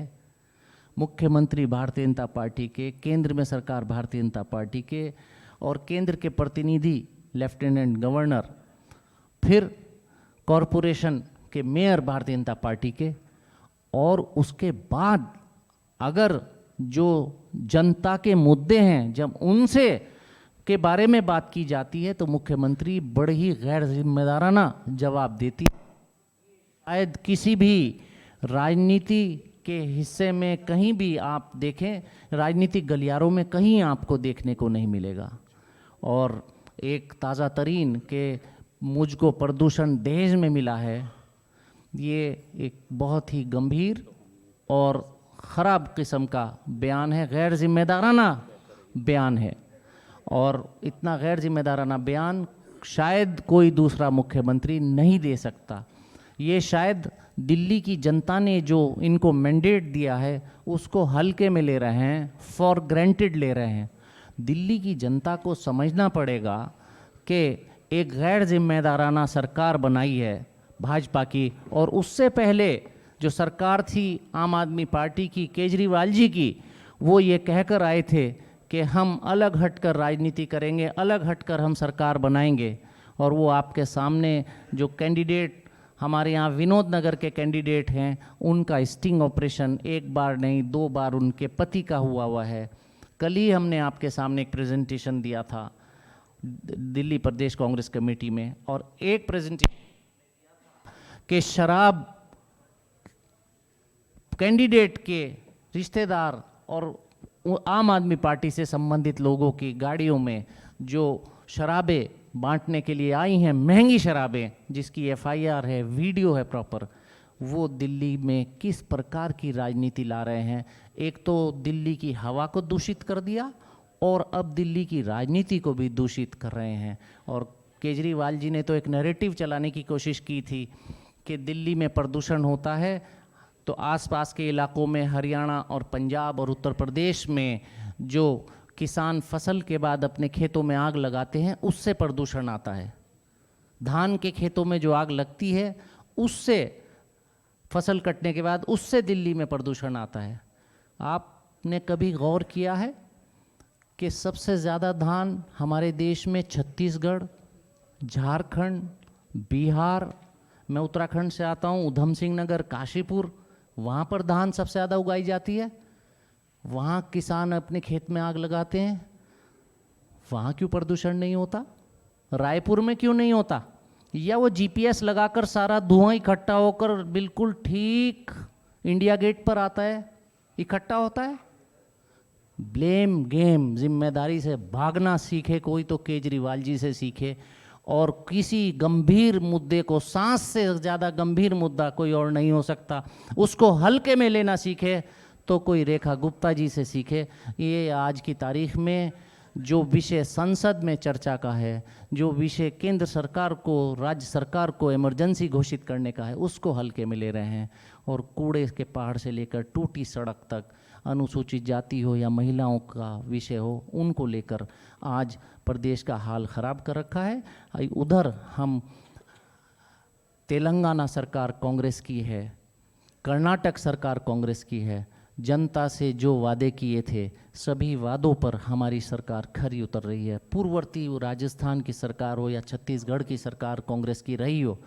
मुख्यमंत्री भारतीय जनता पार्टी के, केंद्र में सरकार भारतीय जनता पार्टी के, और केंद्र के प्रतिनिधि लेफ्टिनेंट गवर्नर, फिर कॉरपोरेशन के मेयर भारतीय जनता पार्टी के, और उसके बाद अगर जो जनता के मुद्दे हैं जब उनसे के बारे में बात की जाती है तो मुख्यमंत्री बड़े ही गैर जिम्मेदाराना जवाब देती है। शायद किसी भी राजनीति के हिस्से में कहीं भी आप देखें, राजनीतिक गलियारों में कहीं आपको देखने को नहीं मिलेगा। और एक ताज़ा तरीन के मुझको प्रदूषण दहेज में मिला है, ये एक बहुत ही गंभीर और ख़राब किस्म का बयान है, गैर जिम्मेदाराना बयान है। और इतना गैर जिम्मेदाराना बयान शायद कोई दूसरा मुख्यमंत्री नहीं दे सकता। ये शायद दिल्ली की जनता ने जो इनको मैंडेट दिया है उसको हल्के में ले रहे हैं, फॉर ग्रांटेड ले रहे हैं। दिल्ली की जनता को समझना पड़ेगा कि एक गैर जिम्मेदाराना सरकार बनाई है भाजपा की, और उससे पहले जो सरकार थी आम आदमी पार्टी की, केजरीवाल जी की, वो ये कहकर आए थे कि हम अलग हटकर राजनीति करेंगे, अलग हटकर हम सरकार बनाएंगे। और वो आपके सामने जो कैंडिडेट हमारे यहाँ विनोद नगर के कैंडिडेट हैं, उनका स्टिंग ऑपरेशन एक बार नहीं 2 बार उनके पति का हुआ है। कल ही हमने आपके सामने एक प्रेजेंटेशन दिया था दिल्ली प्रदेश कांग्रेस कमेटी में, और एक प्रेजेंटेशन कि शराब कैंडिडेट के रिश्तेदार और आम आदमी पार्टी से संबंधित लोगों की गाड़ियों में जो शराबें बांटने के लिए आई हैं, महंगी शराबें जिसकी एफआईआर है, वीडियो है प्रॉपर, वो दिल्ली में किस प्रकार की राजनीति ला रहे हैं। एक तो दिल्ली की हवा को दूषित कर दिया और अब दिल्ली की राजनीति को भी दूषित कर रहे हैं। और केजरीवाल जी ने तो एक नैरेटिव चलाने की कोशिश की थी कि दिल्ली में प्रदूषण होता है तो आसपास के इलाकों में हरियाणा और पंजाब और उत्तर प्रदेश में जो किसान फसल के बाद अपने खेतों में आग लगाते हैं उससे प्रदूषण आता है। धान के खेतों में जो आग लगती है उससे, फसल कटने के बाद उससे दिल्ली में प्रदूषण आता है। आपने कभी गौर किया है कि सबसे ज़्यादा धान हमारे देश में छत्तीसगढ़, झारखंड, बिहार, मैं उत्तराखंड से आता हूँ, उधम सिंह नगर, काशीपुर, वहाँ पर धान सबसे ज़्यादा उगाई जाती है। वहाँ किसान अपने खेत में आग लगाते हैं, वहाँ क्यों प्रदूषण नहीं होता? रायपुर में क्यों नहीं होता? या वो जीपीएस लगाकर सारा धुआं इकट्ठा होकर बिल्कुल ठीक इंडिया गेट पर आता है, इकट्ठा होता है? ब्लेम गेम, जिम्मेदारी से भागना सीखे कोई तो केजरीवाल जी से सीखे। और किसी गंभीर मुद्दे को, सांस से ज़्यादा गंभीर मुद्दा कोई और नहीं हो सकता, उसको हल्के में लेना सीखे तो कोई रेखा गुप्ता जी से सीखे। ये आज की तारीख में जो विषय संसद में चर्चा का है, जो विषय केंद्र सरकार को, राज्य सरकार को इमरजेंसी घोषित करने का है, उसको हल्के में ले रहे हैं। और कूड़े के पहाड़ से लेकर टूटी सड़क तक, अनुसूचित जाति हो या महिलाओं का विषय हो, उनको लेकर आज प्रदेश का हाल ख़राब कर रखा है। उधर हम तेलंगाना सरकार कांग्रेस की है, कर्नाटक सरकार कांग्रेस की है। जनता से जो वादे किए थे सभी वादों पर हमारी सरकार खरी उतर रही है। पूर्ववर्ती राजस्थान की सरकार हो या छत्तीसगढ़ की सरकार कांग्रेस की रही हो,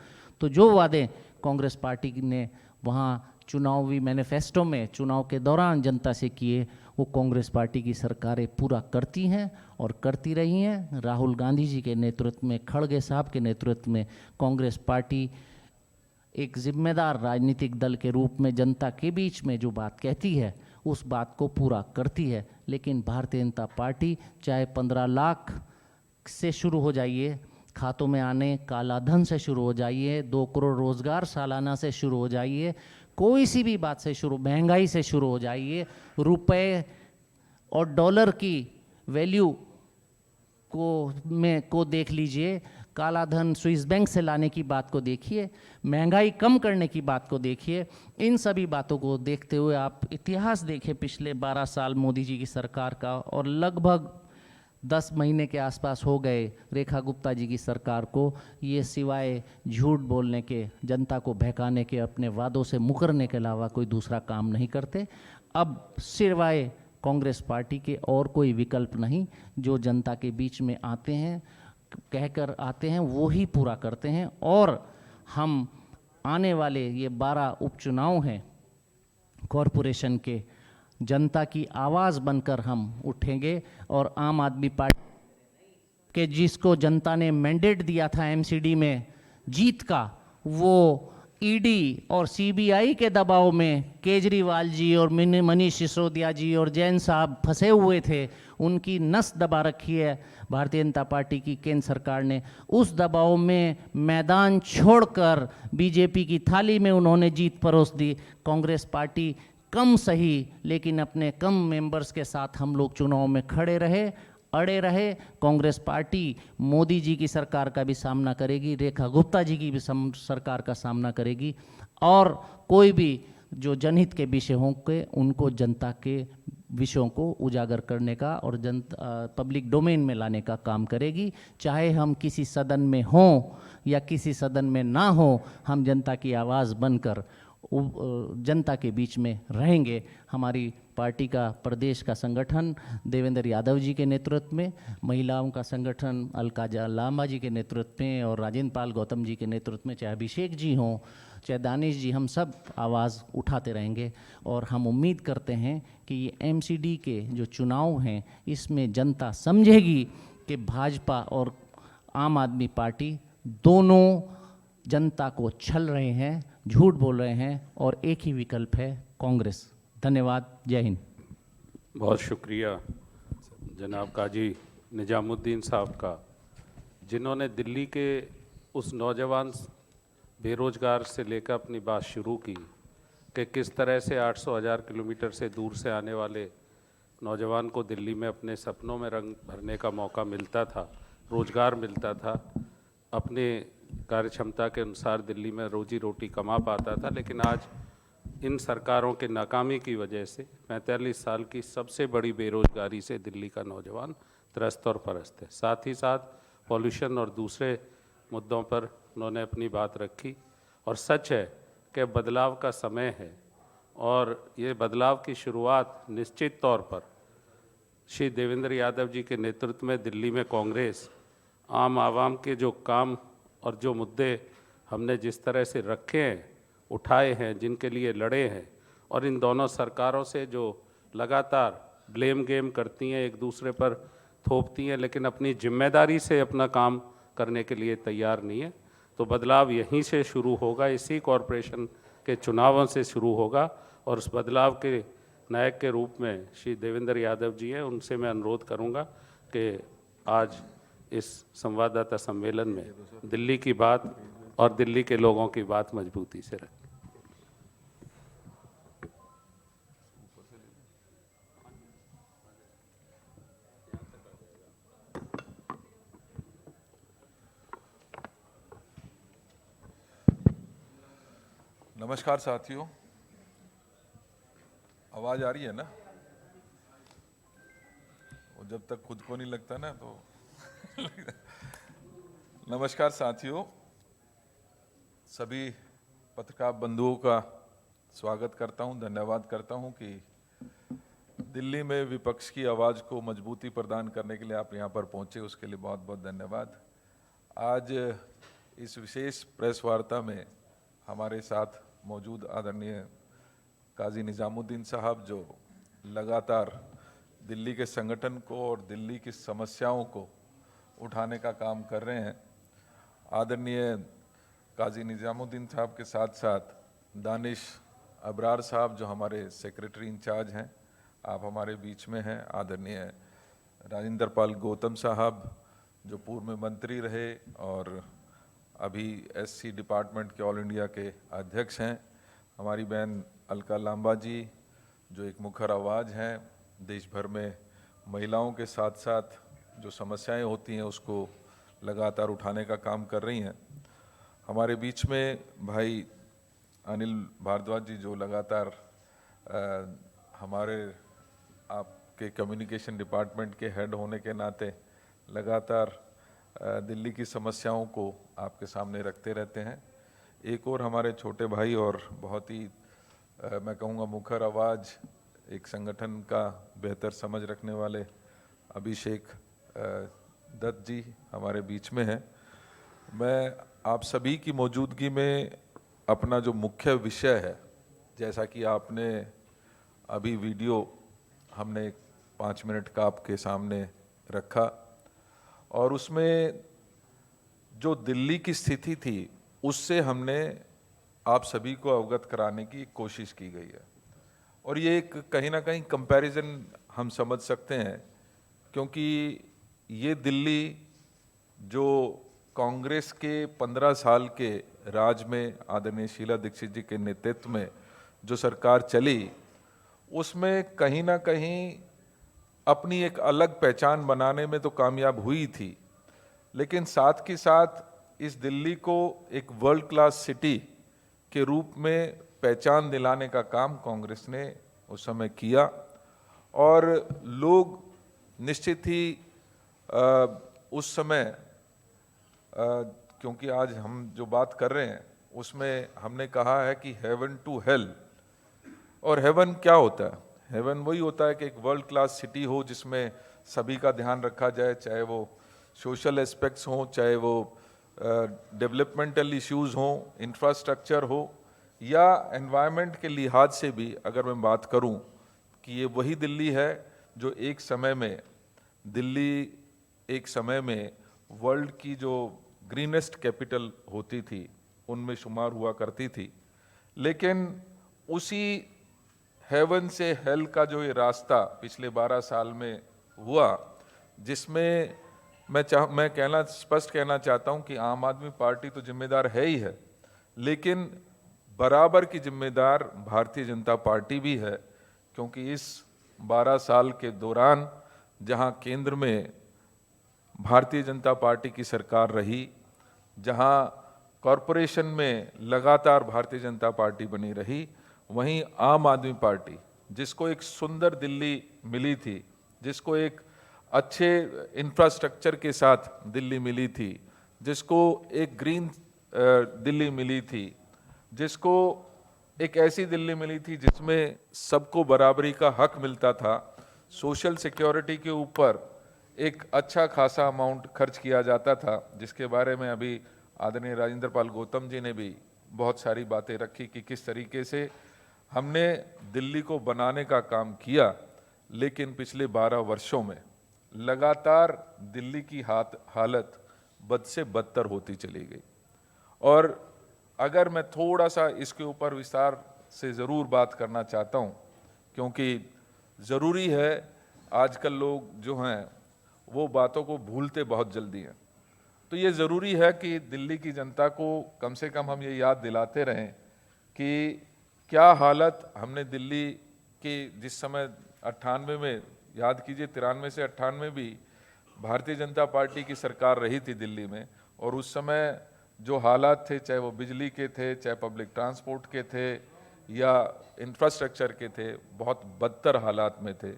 तो जो वादे कांग्रेस पार्टी ने वहाँ चुनावी मैनिफेस्टो में चुनाव के दौरान जनता से किए, वो कांग्रेस पार्टी की सरकारें पूरा करती हैं और करती रही हैं। राहुल गांधी जी के नेतृत्व में, खड़गे साहब के नेतृत्व में कांग्रेस पार्टी एक जिम्मेदार राजनीतिक दल के रूप में जनता के बीच में जो बात कहती है उस बात को पूरा करती है। लेकिन भारतीय जनता पार्टी चाहे 15 लाख से शुरू हो जाइए खातों में आने, काला धन से शुरू हो जाइए, 2 करोड़ रोजगार सालाना से शुरू हो जाइए, कोई सी भी बात से शुरू, महंगाई से शुरू हो जाइए, रुपए और डॉलर की वैल्यू को देख लीजिए, काला धन स्विस बैंक से लाने की बात को देखिए, महंगाई कम करने की बात को देखिए। इन सभी बातों को देखते हुए आप इतिहास देखें पिछले 12 साल मोदी जी की सरकार का, और लगभग 10 महीने के आसपास हो गए रेखा गुप्ता जी की सरकार को। ये सिवाय झूठ बोलने के, जनता को बहकाने के, अपने वादों से मुकरने के अलावा कोई दूसरा काम नहीं करते। अब सिवाय कांग्रेस पार्टी के और कोई विकल्प नहीं। जो जनता के बीच में आते हैं, कहकर आते हैं, वो ही पूरा करते हैं। और हम आने वाले ये 12 उपचुनाव हैं कॉरपोरेशन के, जनता की आवाज़ बनकर हम उठेंगे और आम आदमी पार्टी के जिसको जनता ने मैंडेट दिया था एमसीडी में जीत का, वो ईडी और सीबीआई के दबाव में केजरीवाल जी और मनीष सिसोदिया जी और जैन साहब फंसे हुए थे। उनकी नस दबा रखी है भारतीय जनता पार्टी की केंद्र सरकार ने। उस दबाव में मैदान छोड़कर बीजेपी की थाली में उन्होंने जीत परोस दी। कांग्रेस पार्टी कम सही लेकिन अपने कम मेंबर्स के साथ हम लोग चुनाव में खड़े रहे, अड़े रहे। कांग्रेस पार्टी मोदी जी की सरकार का भी सामना करेगी, रेखा गुप्ता जी की भी सरकार का सामना करेगी, और कोई भी जो जनहित के विषय होंगे उनको जनता के विषयों को उजागर करने का और पब्लिक डोमेन में लाने का काम करेगी। चाहे हम किसी सदन में हों या किसी सदन में ना हो, हम जनता की आवाज़ बनकर जनता के बीच में रहेंगे। हमारी पार्टी का प्रदेश का संगठन देवेंद्र यादव जी के नेतृत्व में, महिलाओं का संगठन अलका लांबा जी के नेतृत्व में और राजेंद्र पाल गौतम जी के नेतृत्व में, चाहे अभिषेक जी हों, चाहे दानिश जी, हम सब आवाज़ उठाते रहेंगे। और हम उम्मीद करते हैं कि ये एमसीडी के जो चुनाव हैं इसमें जनता समझेगी कि भाजपा और आम आदमी पार्टी दोनों जनता को छल रहे हैं, झूठ बोल रहे हैं, और एक ही विकल्प है कांग्रेस। धन्यवाद। जय हिंद। बहुत शुक्रिया जनाब काजी निजामुद्दीन साहब का, जिन्होंने दिल्ली के उस नौजवान बेरोजगार से लेकर अपनी बात शुरू की कि किस तरह से 800,000 किलोमीटर से दूर से आने वाले नौजवान को दिल्ली में अपने सपनों में रंग भरने का मौका मिलता था, रोज़गार मिलता था, अपने कार्य क्षमता के अनुसार दिल्ली में रोजी रोटी कमा पाता था। लेकिन आज इन सरकारों के नाकामी की वजह से 45 साल की सबसे बड़ी बेरोजगारी से दिल्ली का नौजवान त्रस्त और परस्त है। साथ ही साथ पॉल्यूशन और दूसरे मुद्दों पर उन्होंने अपनी बात रखी। और सच है कि बदलाव का समय है और ये बदलाव की शुरुआत निश्चित तौर पर श्री देवेंद्र यादव जी के नेतृत्व में दिल्ली में कांग्रेस आम आवाम के जो काम और जो मुद्दे हमने जिस तरह से रखे हैं, उठाए हैं, जिनके लिए लड़े हैं, और इन दोनों सरकारों से जो लगातार ब्लेम गेम करती हैं, एक दूसरे पर थोपती हैं, लेकिन अपनी जिम्मेदारी से अपना काम करने के लिए तैयार नहीं है। तो बदलाव यहीं से शुरू होगा, इसी कॉरपोरेशन के चुनावों से शुरू होगा। और उस बदलाव के नायक के रूप में श्री देवेंद्र यादव जी हैं, उनसे मैं अनुरोध करूंगा कि आज इस संवाददाता सम्मेलन में दिल्ली की बात और दिल्ली के लोगों की बात मजबूती से रखें। नमस्कार साथियों, आवाज आ रही है ना? वो जब तक खुद को नहीं लगता ना तो नमस्कार साथियों, सभी पत्रकार बंधुओं का स्वागत करता हूं, धन्यवाद करता हूं कि दिल्ली में विपक्ष की आवाज़ को मजबूती प्रदान करने के लिए आप यहां पर पहुंचे, उसके लिए बहुत बहुत धन्यवाद। आज इस विशेष प्रेस वार्ता में हमारे साथ मौजूद आदरणीय काजी निजामुद्दीन साहब, जो लगातार दिल्ली के संगठन को और दिल्ली की समस्याओं को उठाने का काम कर रहे हैं। आदरणीय काजी निजामुद्दीन साहब के साथ साथ दानिश अबरार साहब, जो हमारे सेक्रेटरी इंचार्ज हैं, आप हमारे बीच में हैं। आदरणीय राजेंद्र पाल गौतम साहब, जो पूर्व में मंत्री रहे और अभी एससी डिपार्टमेंट के ऑल इंडिया के अध्यक्ष हैं। हमारी बहन अलका लांबा जी, जो एक मुखर आवाज़ हैं, देश भर में महिलाओं के साथ साथ जो समस्याएं होती हैं उसको लगातार उठाने का काम कर रही हैं। हमारे बीच में भाई अनिल भारद्वाज जी, जो लगातार हमारे आप के कम्युनिकेशन डिपार्टमेंट के हेड होने के नाते लगातार दिल्ली की समस्याओं को आपके सामने रखते रहते हैं। एक और हमारे छोटे भाई और बहुत ही मैं कहूँगा मुखर आवाज़, एक संगठन का बेहतर समझ रखने वाले अभिषेक दत्त जी हमारे बीच में हैं। मैं आप सभी की मौजूदगी में अपना जो मुख्य विषय है, जैसा कि आपने अभी वीडियो हमने 5 मिनट का आपके सामने रखा और उसमें जो दिल्ली की स्थिति थी उससे हमने आप सभी को अवगत कराने की कोशिश की गई है। और ये एक कहीं ना कहीं कंपैरिजन हम समझ सकते हैं, क्योंकि ये दिल्ली जो कांग्रेस के 15 साल के राज में आदरणीय शीला दीक्षित जी के नेतृत्व में जो सरकार चली, उसमें कहीं ना कहीं अपनी एक अलग पहचान बनाने में तो कामयाब हुई थी, लेकिन साथ के साथ इस दिल्ली को एक वर्ल्ड क्लास सिटी के रूप में पहचान दिलाने का काम कांग्रेस ने उस समय किया। और लोग निश्चित ही उस समय क्योंकि आज हम जो बात कर रहे हैं उसमें हमने कहा है कि हेवन टू हेल, और हेवन क्या होता है? हेवन वही होता है कि एक वर्ल्ड क्लास सिटी हो जिसमें सभी का ध्यान रखा जाए, चाहे वो सोशल एस्पेक्ट्स हों, चाहे वो डेवलपमेंटल इश्यूज हों, इंफ्रास्ट्रक्चर हो, या एनवायरनमेंट के लिहाज से भी अगर मैं बात करूं कि ये वही दिल्ली है जो एक समय में वर्ल्ड की जो ग्रीनेस्ट कैपिटल होती थी उनमें शुमार हुआ करती थी। लेकिन उसी हेवन से हेल का जो ये रास्ता पिछले 12 साल में हुआ, जिसमें मैं स्पष्ट कहना चाहता हूं कि आम आदमी पार्टी तो जिम्मेदार है ही है, लेकिन बराबर की जिम्मेदार भारतीय जनता पार्टी भी है, क्योंकि इस 12 साल के दौरान जहां केंद्र में भारतीय जनता पार्टी की सरकार रही, जहां कॉरपोरेशन में लगातार भारतीय जनता पार्टी बनी रही, वहीं आम आदमी पार्टी जिसको एक सुंदर दिल्ली मिली थी, जिसको एक अच्छे इंफ्रास्ट्रक्चर के साथ दिल्ली मिली थी, जिसको एक ग्रीन दिल्ली मिली थी, जिसको एक ऐसी दिल्ली मिली थी जिसमें सबको बराबरी का हक मिलता था, सोशल सिक्योरिटी के ऊपर एक अच्छा खासा अमाउंट खर्च किया जाता था, जिसके बारे में अभी आदरणीय राजेंद्र पाल गौतम जी ने भी बहुत सारी बातें रखी कि किस तरीके से हमने दिल्ली को बनाने का काम किया। लेकिन पिछले 12 वर्षों में लगातार दिल्ली की हालत बद से बदतर होती चली गई। और अगर मैं थोड़ा सा इसके ऊपर विस्तार से ज़रूर बात करना चाहता हूँ, क्योंकि ज़रूरी है, आजकल लोग जो हैं वो बातों को भूलते बहुत जल्दी हैं, तो ये ज़रूरी है कि दिल्ली की जनता को कम से कम हम ये याद दिलाते रहें कि क्या हालत हमने दिल्ली की जिस समय 98 में, याद कीजिए 93 से 98 भी भारतीय जनता पार्टी की सरकार रही थी दिल्ली में, और उस समय जो हालात थे, चाहे वो बिजली के थे, चाहे पब्लिक ट्रांसपोर्ट के थे या इंफ्रास्ट्रक्चर के थे, बहुत बदतर हालात में थे।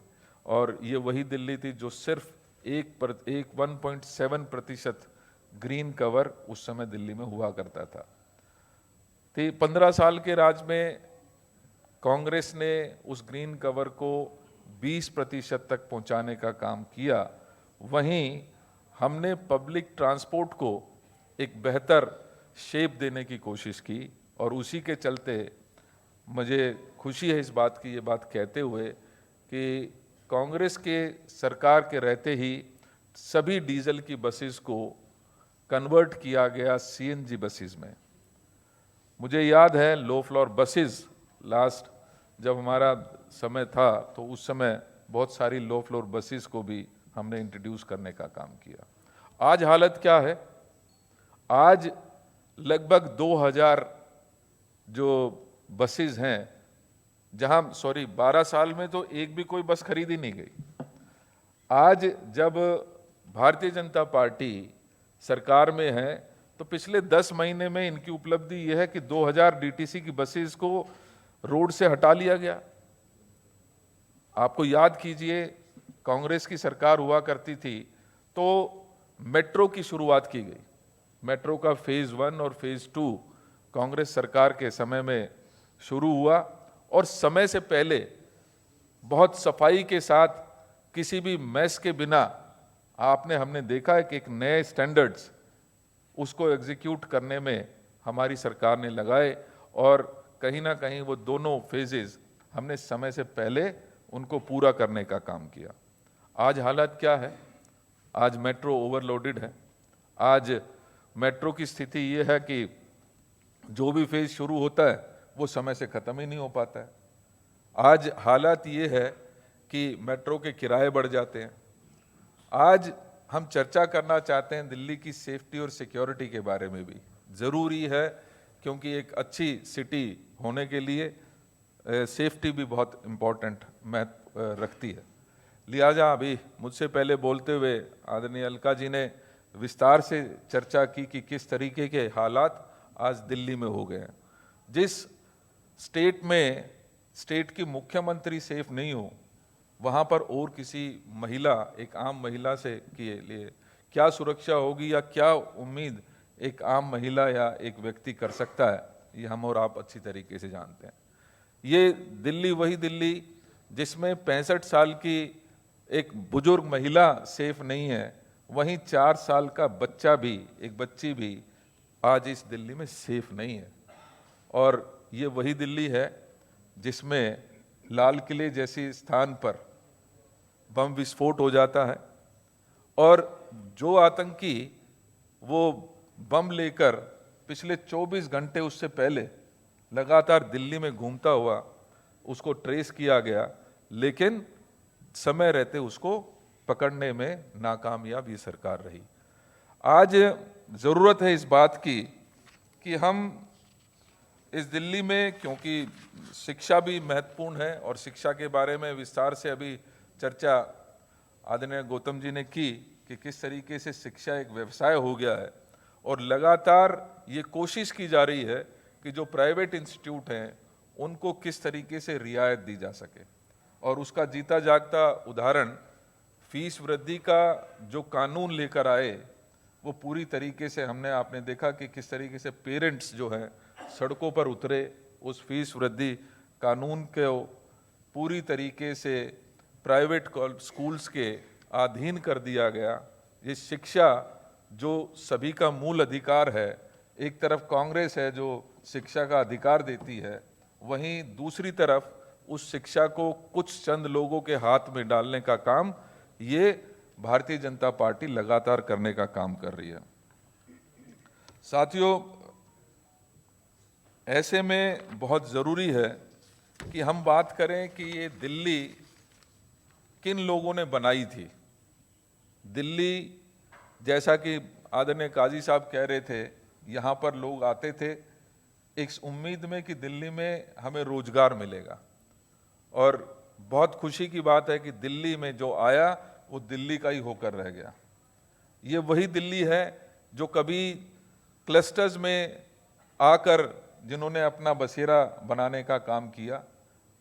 और ये वही दिल्ली थी जो सिर्फ 1.7% ग्रीन कवर उस समय दिल्ली में हुआ करता था। तो 15 साल के राज में कांग्रेस ने उस ग्रीन कवर को 20% तक पहुंचाने का काम किया। वहीं हमने पब्लिक ट्रांसपोर्ट को एक बेहतर शेप देने की कोशिश की, और उसी के चलते मुझे खुशी है इस बात की, ये बात कहते हुए कि कांग्रेस के सरकार के रहते ही सभी डीजल की बसेस को कन्वर्ट किया गया सीएनजी बसेस में। मुझे याद है लो फ्लोर बसेस लास्ट जब हमारा समय था तो उस समय बहुत सारी लो फ्लोर बसेस को भी हमने इंट्रोड्यूस करने का काम किया। आज हालत क्या है? आज लगभग 2000 जो बसेस हैं, जहां 12 साल में तो एक भी कोई बस खरीदी नहीं गई। आज जब भारतीय जनता पार्टी सरकार में है तो पिछले 10 महीने में इनकी उपलब्धि यह है कि 2000 डीटीसी की बसेस को रोड से हटा लिया गया। आपको याद कीजिए कांग्रेस की सरकार हुआ करती थी तो मेट्रो की शुरुआत की गई। मेट्रो का फेज 1 और फेज 2 कांग्रेस सरकार के समय में शुरू हुआ और समय से पहले बहुत सफाई के साथ किसी भी मैस के बिना हमने देखा है कि एक नए स्टैंडर्ड्स उसको एग्जीक्यूट करने में हमारी सरकार ने लगाए और कहीं ना कहीं वो दोनों फेजेस हमने समय से पहले उनको पूरा करने का काम किया। आज हालत क्या है? आज मेट्रो ओवरलोडेड है। आज मेट्रो की स्थिति ये है कि जो भी फेज शुरू होता है वो समय से ख़त्म ही नहीं हो पाता है। आज हालात ये है कि मेट्रो के किराए बढ़ जाते हैं। आज हम चर्चा करना चाहते हैं दिल्ली की सेफ्टी और सिक्योरिटी के बारे में भी। ज़रूरी है क्योंकि एक अच्छी सिटी होने के लिए सेफ्टी भी बहुत इम्पोर्टेंट महत्व रखती है। लिहाजा अभी मुझसे पहले बोलते हुए आदरणीय अलका जी ने विस्तार से चर्चा की कि किस तरीके के हालात आज दिल्ली में हो गए हैं। जिस स्टेट में स्टेट की मुख्यमंत्री सेफ नहीं हो वहाँ पर और किसी महिला, एक आम महिला से के लिए क्या सुरक्षा होगी या क्या उम्मीद एक आम महिला या एक व्यक्ति कर सकता है, ये हम और आप अच्छी तरीके से जानते हैं। ये दिल्ली वही दिल्ली जिसमें 65 साल की एक बुजुर्ग महिला सेफ नहीं है, वहीं 4 साल का बच्चा भी, एक बच्ची भी आज इस दिल्ली में सेफ नहीं है। और ये वही दिल्ली है जिसमें लाल किले जैसी स्थान पर बम विस्फोट हो जाता है और जो आतंकी वो बम लेकर पिछले 24 घंटे उससे पहले लगातार दिल्ली में घूमता हुआ उसको ट्रेस किया गया, लेकिन समय रहते उसको पकड़ने में नाकामयाब ये सरकार रही। आज ज़रूरत है इस बात की कि हम इस दिल्ली में, क्योंकि शिक्षा भी महत्वपूर्ण है और शिक्षा के बारे में विस्तार से अभी चर्चा आदरणीय गौतम जी ने की कि किस तरीके से शिक्षा एक व्यवसाय हो गया है और लगातार ये कोशिश की जा रही है कि जो प्राइवेट इंस्टीट्यूट हैं उनको किस तरीके से रियायत दी जा सके। और उसका जीता जागता उदाहरण फीस वृद्धि का जो कानून लेकर आए वो पूरी तरीके से आपने देखा कि किस तरीके से पेरेंट्स जो हैं सड़कों पर उतरे, उस फीस वृद्धि कानून को पूरी तरीके से प्राइवेट स्कूल्स के अधीन कर दिया गया। ये शिक्षा जो सभी का मूल अधिकार है, एक तरफ कांग्रेस है जो शिक्षा का अधिकार देती है, वहीं दूसरी तरफ उस शिक्षा को कुछ चंद लोगों के हाथ में डालने का काम ये भारतीय जनता पार्टी लगातार करने का काम कर रही है। साथियों, ऐसे में बहुत ज़रूरी है कि हम बात करें कि ये दिल्ली किन लोगों ने बनाई थी। दिल्ली, जैसा कि आदरणीय काजी साहब कह रहे थे, यहाँ पर लोग आते थे एक उम्मीद में कि दिल्ली में हमें रोजगार मिलेगा, और बहुत खुशी की बात है कि दिल्ली में जो आया वो दिल्ली का ही होकर रह गया। ये वही दिल्ली है जो कभी क्लस्टर्स में आकर जिन्होंने अपना बसेरा बनाने का काम किया।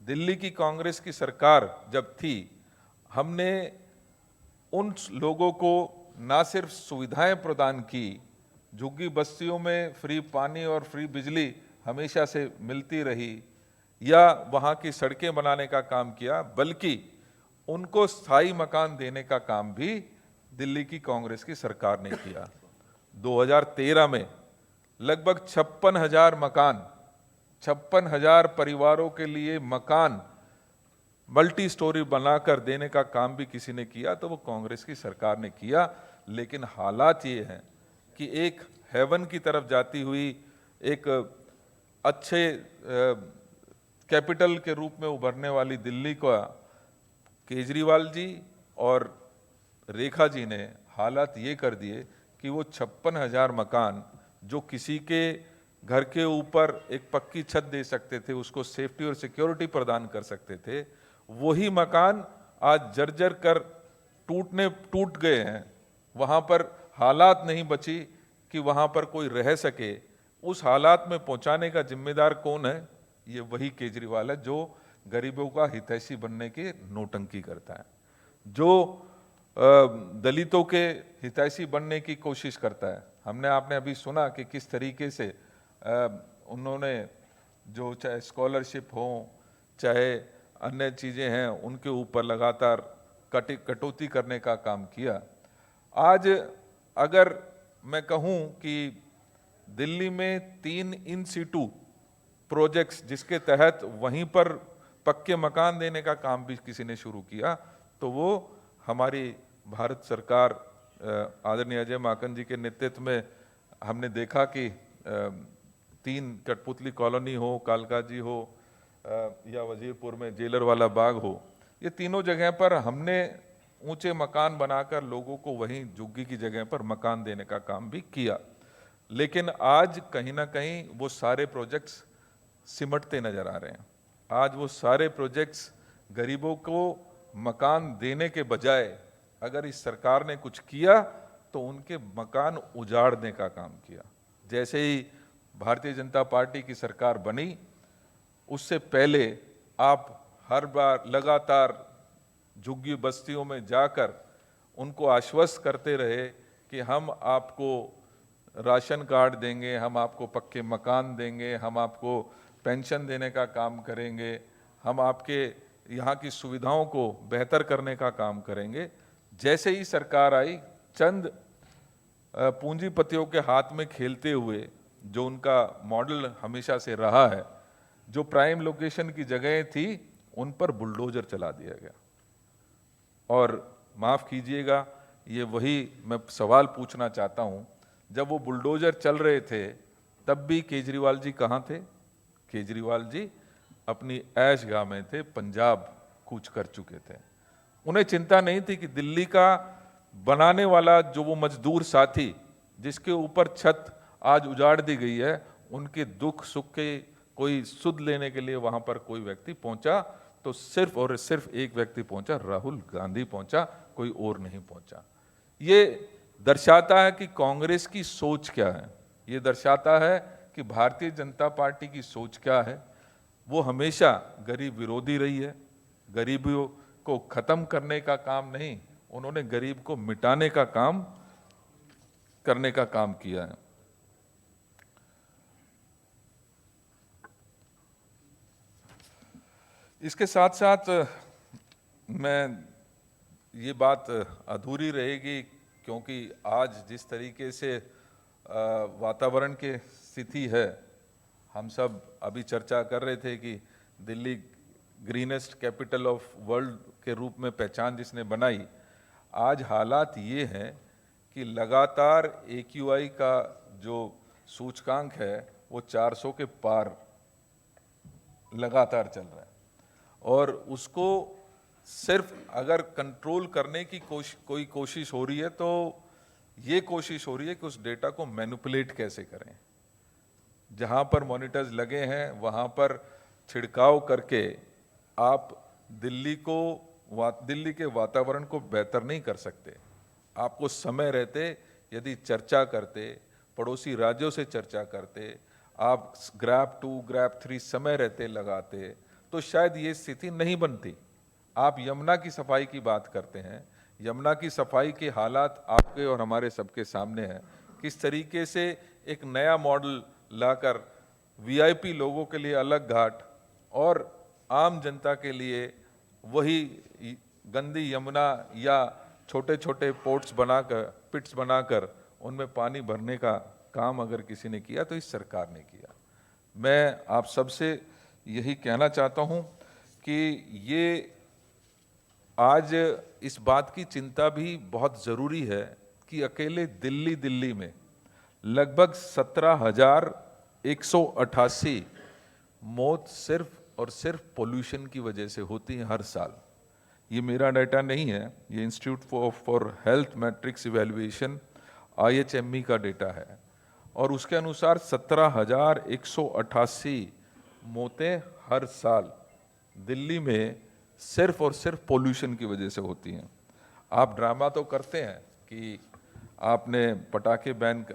दिल्ली की कांग्रेस की सरकार जब थी, हमने उन लोगों को ना सिर्फ सुविधाएं प्रदान की, झुग्गी बस्तियों में फ्री पानी और फ्री बिजली हमेशा से मिलती रही, या वहाँ की सड़कें बनाने का काम किया, बल्कि उनको स्थायी मकान देने का काम भी दिल्ली की कांग्रेस की सरकार ने किया। 2013 में लगभग 56,000 मकान, 56,000 परिवारों के लिए मकान मल्टी स्टोरी बनाकर देने का काम भी किसी ने किया, तो वो कांग्रेस की सरकार ने किया। लेकिन हालात ये हैं कि एक हेवन की तरफ जाती हुई, एक अच्छे कैपिटल के रूप में उभरने वाली दिल्ली का केजरीवाल जी और रेखा जी ने हालात ये कर दिए कि वो 56,000 मकान जो किसी के घर के ऊपर एक पक्की छत दे सकते थे, उसको सेफ्टी और सिक्योरिटी प्रदान कर सकते थे, वही मकान आज जर्जर कर टूट गए हैं। वहाँ पर हालात नहीं बची कि वहाँ पर कोई रह सके। उस हालात में पहुँचाने का जिम्मेदार कौन है? ये वही केजरीवाल है जो गरीबों का हितैषी बनने की नौटंकी करता है। जो दलितों के हितैषी बनने की कोशिश करता है। आपने अभी सुना कि किस तरीके से उन्होंने जो चाहे स्कॉलरशिप हो चाहे अन्य चीज़ें हैं उनके ऊपर लगातार कटौती करने का काम किया। आज अगर मैं कहूँ कि दिल्ली में 3 इन सीटू प्रोजेक्ट्स जिसके तहत वहीं पर पक्के मकान देने का काम भी किसी ने शुरू किया, तो वो हमारी भारत सरकार आदरणीय अजय माकन जी के नेतृत्व में हमने देखा कि 3 कठपुतली कॉलोनी हो, कालका जी हो या वजीरपुर में जेलर वाला बाग हो, ये तीनों जगह पर हमने ऊंचे मकान बनाकर लोगों को वहीं झुग्गी की जगह पर मकान देने का काम भी किया। लेकिन आज कहीं ना कहीं वो सारे प्रोजेक्ट्स सिमटते नजर आ रहे हैं। आज वो सारे प्रोजेक्ट्स गरीबों को मकान देने के बजाय अगर इस सरकार ने कुछ किया तो उनके मकान उजाड़ने का काम किया। जैसे ही भारतीय जनता पार्टी की सरकार बनी, उससे पहले आप हर बार लगातार झुग्गी बस्तियों में जाकर उनको आश्वस्त करते रहे कि हम आपको राशन कार्ड देंगे, हम आपको पक्के मकान देंगे, हम आपको पेंशन देने का काम करेंगे, हम आपके यहाँ की सुविधाओं को बेहतर करने का काम करेंगे। जैसे ही सरकार आई, चंद पूंजीपतियों के हाथ में खेलते हुए जो उनका मॉडल हमेशा से रहा है, जो प्राइम लोकेशन की जगह थी उन पर बुलडोजर चला दिया गया। और माफ़ कीजिएगा, ये वही मैं सवाल पूछना चाहता हूँ, जब वो बुलडोजर चल रहे थे तब भी केजरीवाल जी कहाँ थे? केजरीवाल जी अपनी ऐशगाह में थे, पंजाब कूच कर चुके थे। उन्हें चिंता नहीं थी कि दिल्ली का बनाने वाला जो वो मजदूर साथी जिसके ऊपर छत आज उजाड़ दी गई है, उनके दुख सुख के कोई सुध लेने के लिए वहां पर कोई व्यक्ति पहुंचा तो सिर्फ और सिर्फ एक व्यक्ति पहुंचा, राहुल गांधी पहुंचा, कोई और नहीं पहुंचा। ये दर्शाता है कि कांग्रेस की सोच क्या है, ये दर्शाता है कि भारतीय जनता पार्टी की सोच क्या है। वो हमेशा गरीब विरोधी रही है, गरीबियों को खत्म करने का काम नहीं, उन्होंने गरीब को मिटाने का काम करने का काम किया है। इसके साथ साथ मैं ये बात अधूरी रहेगी क्योंकि आज जिस तरीके से वातावरण की स्थिति है, हम सब अभी चर्चा कर रहे थे कि Delhi greenest capital of world के रूप में पहचान जिसने बनाई, आज हालात ये हैं कि लगातार AQI का जो सूचकांक है वो 400 के पार लगातार चल रहा है और उसको सिर्फ अगर कंट्रोल करने की कोई कोशिश हो रही है तो ये कोशिश हो रही है कि उस डेटा को मैनिपुलेट कैसे करें। जहाँ पर मॉनिटर्स लगे हैं वहाँ पर छिड़काव करके आप दिल्ली के वातावरण को बेहतर नहीं कर सकते। आपको समय रहते यदि चर्चा करते, पड़ोसी राज्यों से चर्चा करते, आप ग्रैब 2 ग्रैब 3 समय रहते लगाते तो शायद ये स्थिति नहीं बनती। आप यमुना की सफाई की बात करते हैं, यमुना की सफाई के हालात आपके और हमारे सबके सामने हैं। किस तरीके से एक नया मॉडल लाकर VIP लोगों के लिए अलग घाट और आम जनता के लिए वही गंदी यमुना या छोटे छोटे पिट्स बनाकर उनमें पानी भरने का काम अगर किसी ने किया तो इस सरकार ने किया। मैं आप सबसे यही कहना चाहता हूं कि ये आज इस बात की चिंता भी बहुत ज़रूरी है कि अकेले दिल्ली में लगभग 17,188 मौत सिर्फ और सिर्फ पोल्यूशन की वजह से होती हैं हर साल। ये मेरा डाटा नहीं है, ये institute for health matrix evaluation IHME का डेटा है और उसके अनुसार 17,188 मौतें हर साल दिल्ली में सिर्फ और सिर्फ पोल्यूशन की वजह से होती हैं। आप ड्रामा तो करते हैं कि आपने पटाखे बैन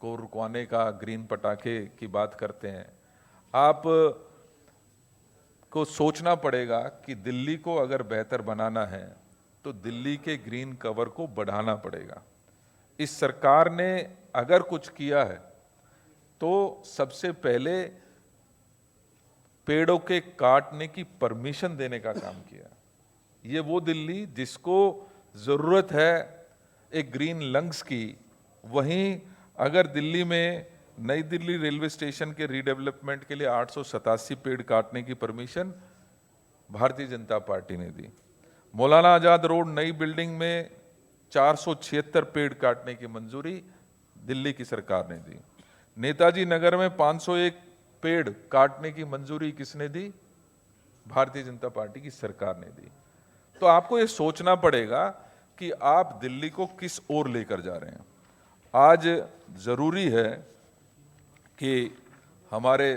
को रुकवाने का, ग्रीन पटाखे की बात करते हैं। आप को सोचना पड़ेगा कि दिल्ली को अगर बेहतर बनाना है तो दिल्ली के ग्रीन कवर को बढ़ाना पड़ेगा। इस सरकार ने अगर कुछ किया है तो सबसे पहले पेड़ों के काटने की परमिशन देने का काम किया। ये वो दिल्ली जिसको जरूरत है एक ग्रीन लंग्स की, वहीं अगर दिल्ली में नई दिल्ली रेलवे स्टेशन के रीडेवलपमेंट के लिए 887 पेड़ काटने की परमिशन भारतीय जनता पार्टी ने दी। मौलाना आजाद रोड नई बिल्डिंग में 476 पेड़ काटने की मंजूरी दिल्ली की सरकार ने दी। नेताजी नगर में 501 पेड़ काटने की मंजूरी किसने दी? भारतीय जनता पार्टी की सरकार ने दी। तो आपको ये सोचना पड़ेगा कि आप दिल्ली को किस ओर लेकर जा रहे हैं। आज जरूरी है कि हमारे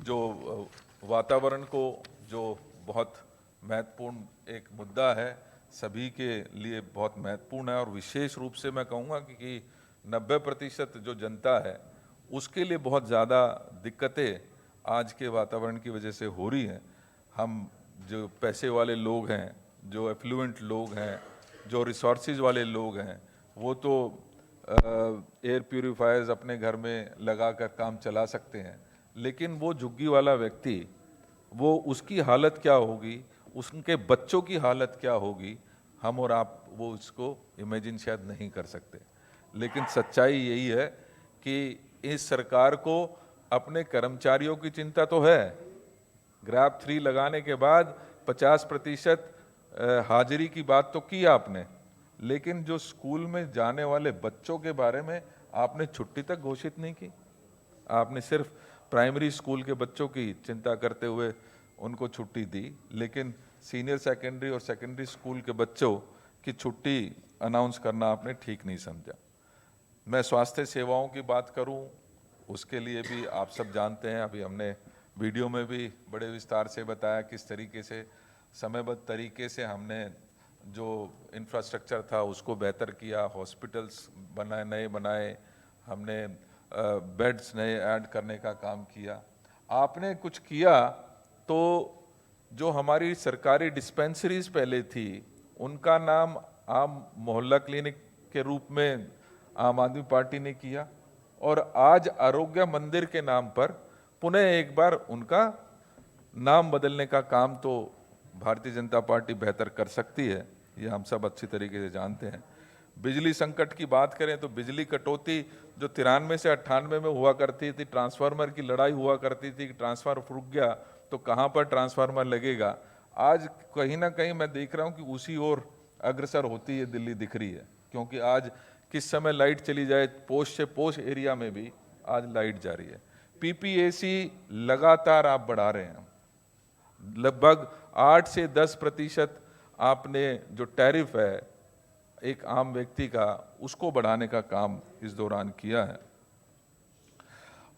जो वातावरण को, जो बहुत महत्वपूर्ण एक मुद्दा है, सभी के लिए बहुत महत्वपूर्ण है, और विशेष रूप से मैं कहूँगा कि 90% जो जनता है उसके लिए बहुत ज़्यादा दिक्कतें आज के वातावरण की वजह से हो रही हैं। हम जो पैसे वाले लोग हैं, जो एफ्लुएंट लोग हैं, जो रिसोर्सेज वाले लोग हैं, वो तो एयर प्यूरिफायर्स अपने घर में लगा कर काम चला सकते हैं, लेकिन वो झुग्गी वाला व्यक्ति, वो उसकी हालत क्या होगी, उसके बच्चों की हालत क्या होगी, हम और आप वो इसको इमेजिन शायद नहीं कर सकते। लेकिन सच्चाई यही है कि इस सरकार को अपने कर्मचारियों की चिंता तो है। ग्रैब 3 लगाने के बाद 50% हाजिरी की बात तो की आपने, लेकिन जो स्कूल में जाने वाले बच्चों के बारे में आपने छुट्टी तक घोषित नहीं की। आपने सिर्फ प्राइमरी स्कूल के बच्चों की चिंता करते हुए उनको छुट्टी दी, लेकिन सीनियर सेकेंडरी और सेकेंडरी स्कूल के बच्चों की छुट्टी अनाउंस करना आपने ठीक नहीं समझा। मैं स्वास्थ्य सेवाओं की बात करूं, उसके लिए भी आप सब जानते हैं, अभी हमने वीडियो में भी बड़े विस्तार से बताया किस तरीके से समयबद्ध तरीके से हमने जो इंफ्रास्ट्रक्चर था उसको बेहतर किया, हॉस्पिटल्स नए बनाए, हमने बेड्स नए ऐड करने का काम किया। आपने कुछ किया तो जो हमारी सरकारी डिस्पेंसरीज पहले थी उनका नाम आम मोहल्ला क्लिनिक के रूप में आम आदमी पार्टी ने किया, और आज आरोग्य मंदिर के नाम पर पुनः एक बार उनका नाम बदलने का काम तो भारतीय जनता पार्टी बेहतर कर सकती है, ये हम सब अच्छी तरीके से जानते हैं। बिजली संकट की बात करें तो बिजली कटौती जो 93 से 98 में हुआ करती थी, ट्रांसफार्मर की लड़ाई हुआ करती थी कि ट्रांसफार्मर रुक गया तो कहाँ पर ट्रांसफार्मर लगेगा, आज कहीं ना कहीं मैं देख रहा हूँ कि उसी ओर अग्रसर होती है दिल्ली दिख रही है। क्योंकि आज किस समय लाइट चली जाए, पोस्ट से पोस्ट एरिया में भी आज लाइट जा रही है। पीपीएसी लगातार आप बढ़ा रहे हैं, लगभग 8 से 10% आपने जो टैरिफ है एक आम व्यक्ति का, उसको बढ़ाने का काम इस दौरान किया है।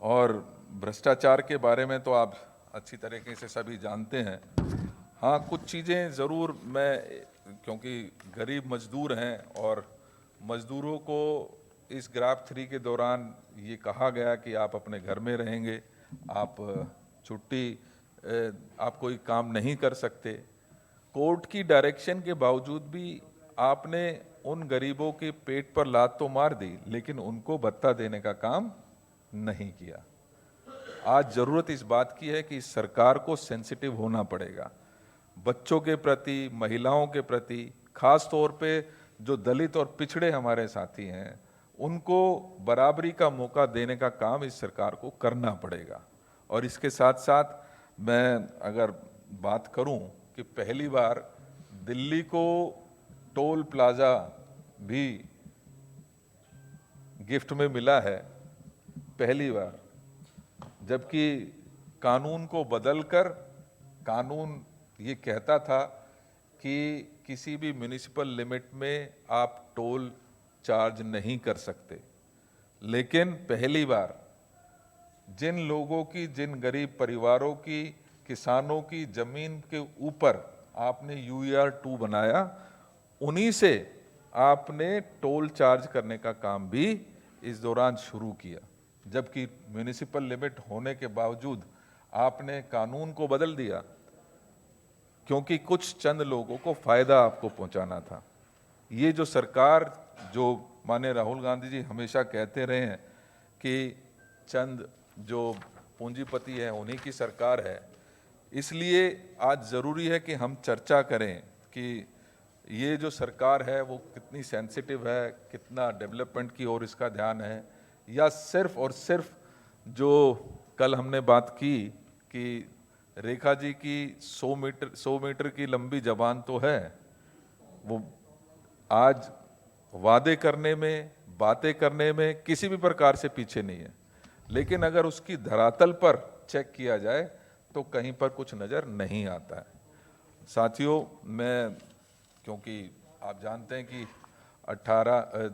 और भ्रष्टाचार के बारे में तो आप अच्छी तरीके से सभी जानते हैं। हाँ, कुछ चीज़ें ज़रूर मैं, क्योंकि गरीब मजदूर हैं और मजदूरों को इस ग्राफ 3 के दौरान ये कहा गया कि आप अपने घर में रहेंगे, आप छुट्टी, आप कोई काम नहीं कर सकते। कोर्ट की डायरेक्शन के बावजूद भी आपने उन गरीबों के पेट पर लात तो मार दी, लेकिन उनको भत्ता देने का काम नहीं किया। आज जरूरत इस बात की है कि इस सरकार को सेंसिटिव होना पड़ेगा बच्चों के प्रति, महिलाओं के प्रति, खास तौर पे जो दलित और पिछड़े हमारे साथी हैं उनको बराबरी का मौका देने का काम इस सरकार को करना पड़ेगा। और इसके साथ साथ मैं अगर बात करूं कि पहली बार दिल्ली को टोल प्लाजा भी गिफ्ट में मिला है, पहली बार, जबकि कानून को बदलकर कानून ये कहता था कि किसी भी म्युनिसिपल लिमिट में आप टोल चार्ज नहीं कर सकते, लेकिन पहली बार जिन लोगों की, जिन गरीब परिवारों की, किसानों की जमीन के ऊपर आपने UER-2 बनाया, उन्हीं से आपने टोल चार्ज करने का काम भी इस दौरान शुरू किया। जबकि म्युनिसिपल लिमिट होने के बावजूद आपने कानून को बदल दिया क्योंकि कुछ चंद लोगों को फायदा आपको पहुंचाना था। ये जो सरकार, जो माननीय राहुल गांधी जी हमेशा कहते रहे हैं कि चंद जो पूंजीपति हैं उन्हीं की सरकार है, इसलिए आज ज़रूरी है कि हम चर्चा करें कि ये जो सरकार है वो कितनी सेंसिटिव है, कितना डेवलपमेंट की ओर इसका ध्यान है, या सिर्फ और सिर्फ जो कल हमने बात की कि रेखा जी की 100 मीटर की लंबी जबान तो है, वो आज वादे करने में, बातें करने में किसी भी प्रकार से पीछे नहीं है, लेकिन अगर उसकी धरातल पर चेक किया जाए तो कहीं पर कुछ नज़र नहीं आता है। साथियों, मैं, क्योंकि आप जानते हैं कि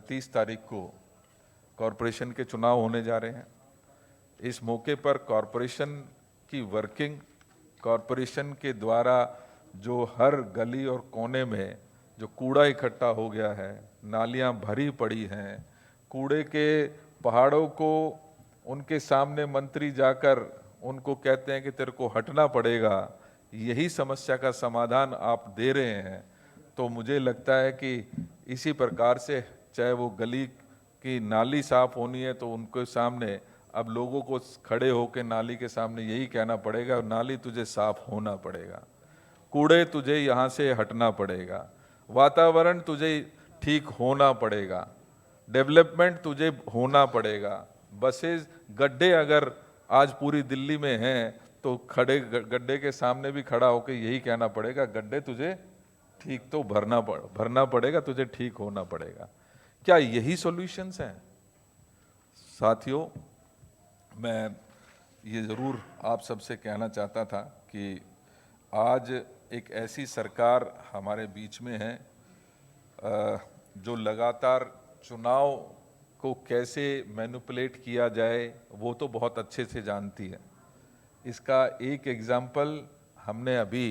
30 तारीख को कॉरपोरेशन के चुनाव होने जा रहे हैं। इस मौके पर कॉरपोरेशन की वर्किंग, कॉरपोरेशन के द्वारा जो हर गली और कोने में जो कूड़ा इकट्ठा हो गया है, नालियां भरी पड़ी हैं, कूड़े के पहाड़ों को उनके सामने मंत्री जाकर उनको कहते हैं कि तेरे को हटना पड़ेगा, यही समस्या का समाधान आप दे रहे हैं, तो मुझे लगता है कि इसी प्रकार से चाहे वो गली की नाली साफ होनी है तो उनके सामने अब लोगों को खड़े होकर नाली के सामने यही कहना पड़ेगा, नाली तुझे साफ होना पड़ेगा, कूड़े तुझे यहाँ से हटना पड़ेगा, वातावरण तुझे ठीक होना पड़ेगा, डेवलपमेंट तुझे होना पड़ेगा। बसेस, गड्ढे अगर आज पूरी दिल्ली में हैं तो खड़े गड्ढे के सामने भी खड़ा होकर यही कहना पड़ेगा, गड्ढे तुझे ठीक तो भरना पड़ेगा, तुझे ठीक होना पड़ेगा। क्या यही सॉल्यूशंस हैं? साथियों, मैं ये ज़रूर आप सबसे कहना चाहता था कि आज एक ऐसी सरकार हमारे बीच में है जो लगातार चुनाव को कैसे मैनिपुलेट किया जाए वो तो बहुत अच्छे से जानती है। इसका एक एग्जाम्पल हमने अभी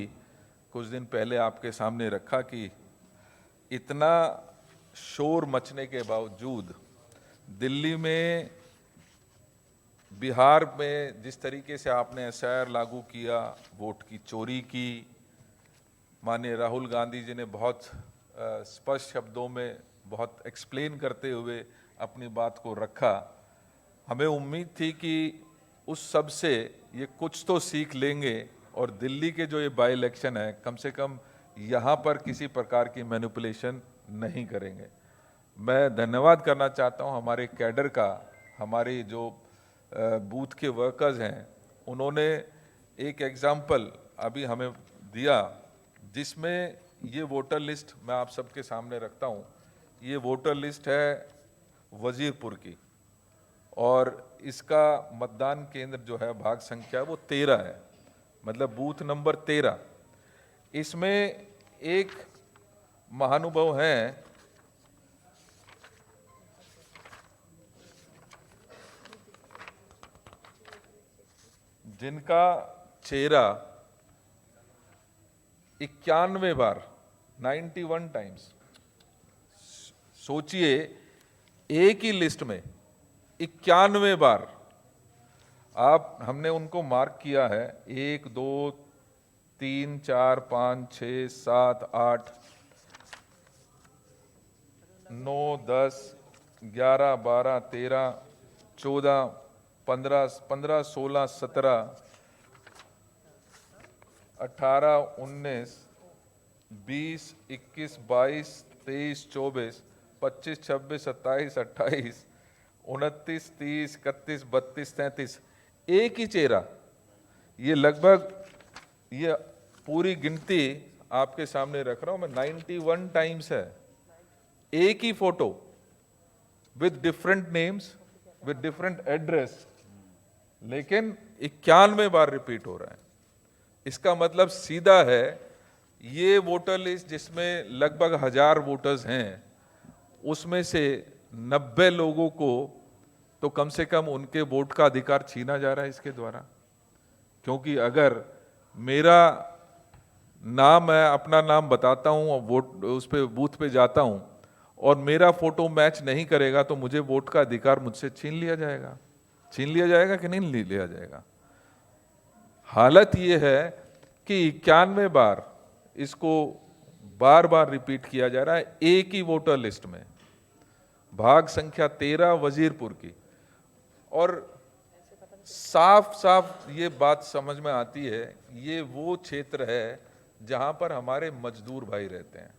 कुछ दिन पहले आपके सामने रखा कि इतना शोर मचने के बावजूद दिल्ली में, बिहार में जिस तरीके से आपने SIR लागू किया, वोट की चोरी की, माननीय राहुल गांधी जी ने बहुत स्पष्ट शब्दों में, बहुत एक्सप्लेन करते हुए अपनी बात को रखा। हमें उम्मीद थी कि उस सब से ये कुछ तो सीख लेंगे और दिल्ली के जो ये बाई इलेक्शन है, कम से कम यहाँ पर किसी प्रकार की मैनिपुलेशन नहीं करेंगे। मैं धन्यवाद करना चाहता हूँ हमारे कैडर का, हमारे जो बूथ के वर्कर्स हैं, उन्होंने एक एग्जाम्पल अभी हमें दिया जिसमें ये वोटर लिस्ट मैं आप सबके सामने रखता हूँ। ये वोटर लिस्ट है वजीरपुर की और इसका मतदान केंद्र जो है, भाग संख्या वो 13 है, मतलब बूथ नंबर 13। इसमें एक महानुभाव हैं जिनका चेहरा 91 बार, 91 टाइम्स, सोचिए एक ही लिस्ट में 91 बार हमने उनको मार्क किया है। 1 2 3 4 5 6 7 8 9 10 11 12 13 14 15 16 17 18 19 20 21 22 23 24 25 26 27 28 29 30 31 32 33, एक ही चेहरा। ये लगभग, ये पूरी गिनती आपके सामने रख रहा हूं मैं, 91 टाइम्स है। एक ही photo with different names, with different address, लेकिन 91 बार रिपीट हो रहा है। इसका मतलब सीधा है, ये वोटर लिस्ट जिसमें लगभग 1000 वोटर्स हैं, उसमें से 90 लोगों को तो कम से कम उनके वोट का अधिकार छीना जा रहा है इसके द्वारा। क्योंकि अगर मेरा नाम, मैं अपना नाम बताता हूं और वोट उस पे बूथ पे जाता हूं और मेरा फोटो मैच नहीं करेगा तो मुझे वोट का अधिकार मुझसे छीन लिया जाएगा। छीन लिया जाएगा कि नहीं लिया जाएगा? हालत ये है कि 91 बार इसको बार बार रिपीट किया जा रहा है। एक ही वोटर लिस्ट में भाग संख्या 13 वजीरपुर की, और साफ साफ ये बात समझ में आती है, ये वो क्षेत्र है जहां पर हमारे मजदूर भाई रहते हैं,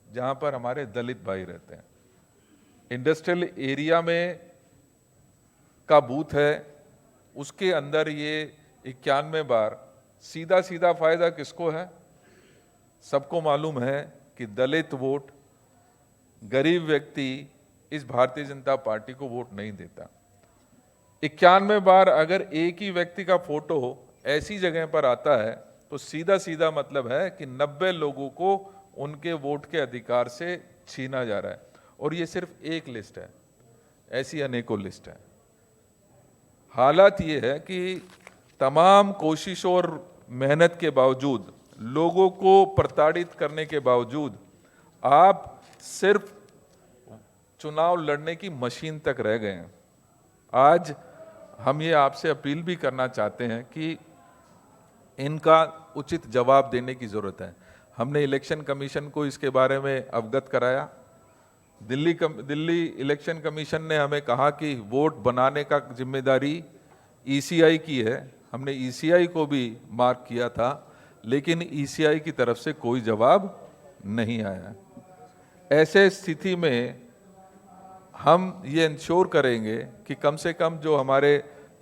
जहां पर हमारे दलित भाई रहते हैं। इंडस्ट्रियल एरिया में का बूथ है, उसके अंदर ये 91 बार। सीधा सीधा फायदा किसको है? सबको मालूम है कि दलित वोट, गरीब व्यक्ति इस भारतीय जनता पार्टी को वोट नहीं देता। 91 बार अगर एक ही व्यक्ति का फोटो ऐसी जगह पर आता है तो सीधा सीधा मतलब है कि 90 लोगों को उनके वोट के अधिकार से छीना जा रहा है। और ये सिर्फ एक लिस्ट है, ऐसी अनेकों लिस्ट है। हालात ये है कि तमाम कोशिशों और मेहनत के बावजूद, लोगों को प्रताड़ित करने के बावजूद, आप सिर्फ चुनाव लड़ने की मशीन तक रह गए हैं। आज हम ये आपसे अपील भी करना चाहते हैं कि इनका उचित जवाब देने की जरूरत है। हमने इलेक्शन कमीशन को इसके बारे में अवगत कराया। दिल्ली इलेक्शन कमीशन ने हमें कहा कि वोट बनाने का जिम्मेदारी ईसीआई की है। हमने ईसीआई को भी मार्क किया था, लेकिन ईसीआई की तरफ से कोई जवाब नहीं आया। ऐसे स्थिति में हम ये इंश्योर करेंगे कि कम से कम जो हमारे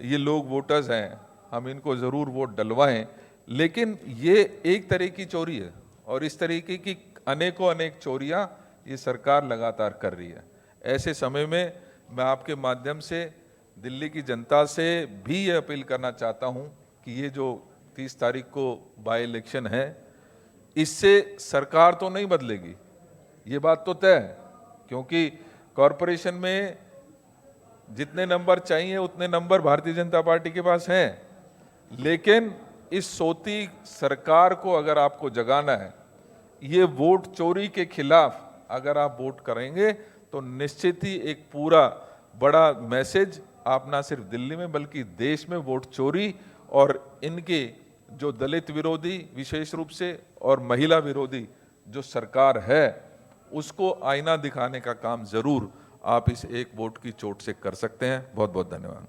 ये लोग वोटर्स हैं, हम इनको ज़रूर वोट डलवाएं। लेकिन ये एक तरह की चोरी है और इस तरीके की अनेकों अनेक चोरियां ये सरकार लगातार कर रही है। ऐसे समय में मैं आपके माध्यम से दिल्ली की जनता से भी ये अपील करना चाहता हूं कि ये जो 30 तारीख को बाई इलेक्शन है, इससे सरकार तो नहीं बदलेगी, ये बात तो तय है, क्योंकि कॉरपोरेशन में जितने नंबर चाहिए उतने नंबर भारतीय जनता पार्टी के पास हैं। लेकिन इस सोती सरकार को अगर आपको जगाना है, ये वोट चोरी के खिलाफ अगर आप वोट करेंगे तो निश्चित ही एक पूरा बड़ा मैसेज आप ना सिर्फ दिल्ली में बल्कि देश में वोट चोरी और इनके जो दलित विरोधी विशेष रूप से और महिला विरोधी जो सरकार है उसको आईना दिखाने का काम जरूर आप इस एक वोट की चोट से कर सकते हैं। बहुत बहुत धन्यवाद।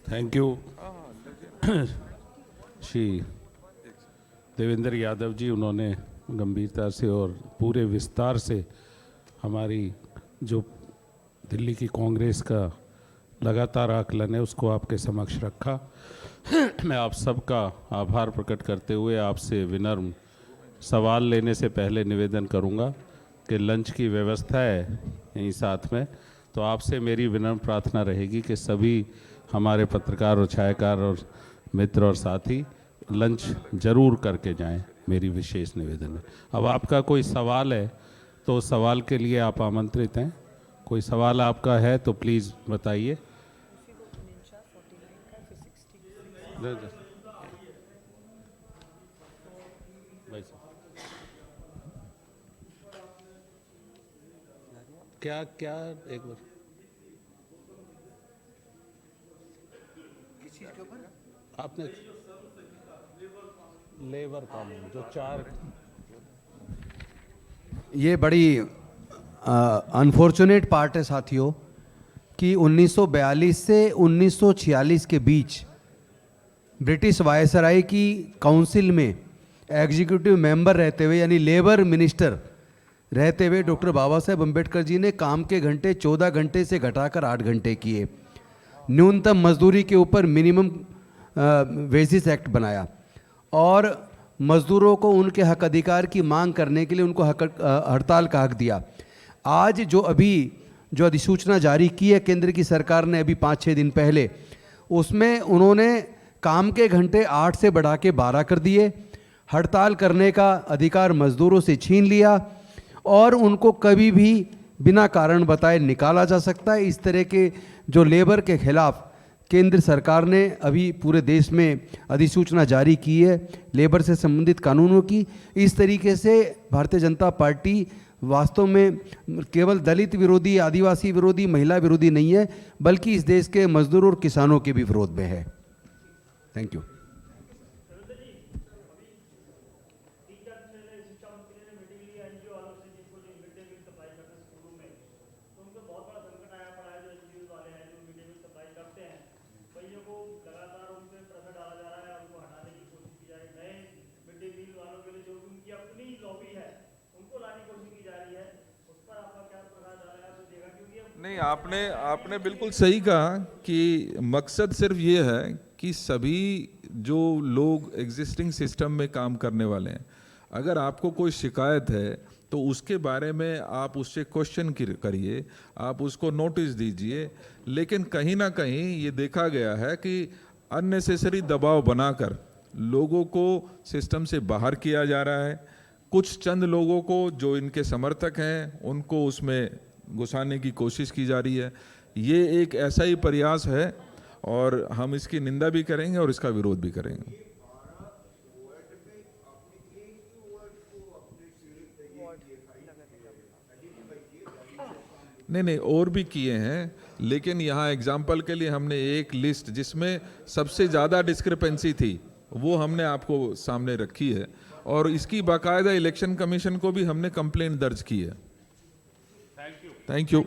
थैंक यू श्री देवेंद्र यादव जी, उन्होंने गंभीरता से और पूरे विस्तार से हमारी जो दिल्ली की कांग्रेस का लगातार आकलन है उसको आपके समक्ष रखा। मैं आप सबका आभार प्रकट करते हुए आपसे विनम्र सवाल लेने से पहले निवेदन करूंगा कि लंच की व्यवस्था है यहीं साथ में, तो आपसे मेरी विनम्र प्रार्थना रहेगी कि सभी हमारे पत्रकार और छायाकार और मित्र और साथी लंच जरूर करके जाएं, मेरी विशेष निवेदन है। अब आपका कोई सवाल है तो सवाल के लिए आप आमंत्रित हैं। कोई सवाल आपका है तो प्लीज़ बताइए। क्या क्या एक बार आपने लेबर कानून जो 4 ये बड़ी अनफॉर्चुनेट पार्ट है साथियों कि 1942 से 1946 के बीच ब्रिटिश वायसराय की काउंसिल में एग्जीक्यूटिव मेंबर रहते हुए यानी लेबर मिनिस्टर रहते हुए डॉक्टर बाबा साहेब अम्बेडकर जी ने काम के घंटे 14 घंटे से घटाकर 8 घंटे किए। न्यूनतम मजदूरी के ऊपर मिनिमम वेजेस एक्ट बनाया और मजदूरों को उनके हक अधिकार की मांग करने के लिए उनको हड़ताल का हक दिया। आज जो अधिसूचना जारी की है केंद्र की सरकार ने अभी 5-6 दिन पहले, उसमें उन्होंने काम के घंटे 8 से बढ़ा के 12 कर दिए, हड़ताल करने का अधिकार मजदूरों से छीन लिया और उनको कभी भी बिना कारण बताए निकाला जा सकता है। इस तरह के जो लेबर के खिलाफ केंद्र सरकार ने अभी पूरे देश में अधिसूचना जारी की है लेबर से संबंधित कानूनों की। इस तरीके से भारतीय जनता पार्टी वास्तव में केवल दलित विरोधी, आदिवासी विरोधी, महिला विरोधी नहीं है, बल्कि इस देश के मजदूर और किसानों के भी विरोध में है। Thank you. कंपनी ने मीटिंग ली एनजीओ वालों से, जिनको जो मिड डे मील सप्लाई करते हैं स्कूलों में, तो उनको बहुत बड़ा संकट आया पड़ा है। जो एनजीओ वाले हैं जो मिड डे मील सप्लाई करते हैं, भैया को लगातार उन पर प्रेशर डाला जा रहा है, उनको हटाने की कोशिश की जा रही है। नए मिड डे मील वालों के लिए जो उनकी अपनी लॉबी है उनको लाने की कोशिश की जा रही है। उस पर आपका क्या प्रकाश डाला है, आपने देखा? क्योंकि अब नहीं, आपने बिल्कुल सही कहा कि मकसद सिर्फ ये है कि सभी जो लोग एग्जिस्टिंग सिस्टम में काम करने वाले हैं, अगर आपको कोई शिकायत है तो उसके बारे में आप उससे क्वेश्चन करिए, आप उसको नोटिस दीजिए। लेकिन कहीं ना कहीं ये देखा गया है कि अननेसेसरी दबाव बनाकर लोगों को सिस्टम से बाहर किया जा रहा है। कुछ चंद लोगों को जो इनके समर्थक हैं उनको उसमें घुसाने की कोशिश की जा रही है। ये एक ऐसा ही प्रयास है और हम इसकी निंदा भी करेंगे और इसका विरोध भी करेंगे। नहीं, और भी किए हैं, लेकिन यहाँ एग्जाम्पल के लिए हमने एक लिस्ट जिसमें सबसे ज़्यादा डिस्क्रिपेंसी थी वो हमने आपको सामने रखी है और इसकी बाकायदा इलेक्शन कमीशन को भी हमने कंप्लेंट दर्ज की है। Thank you.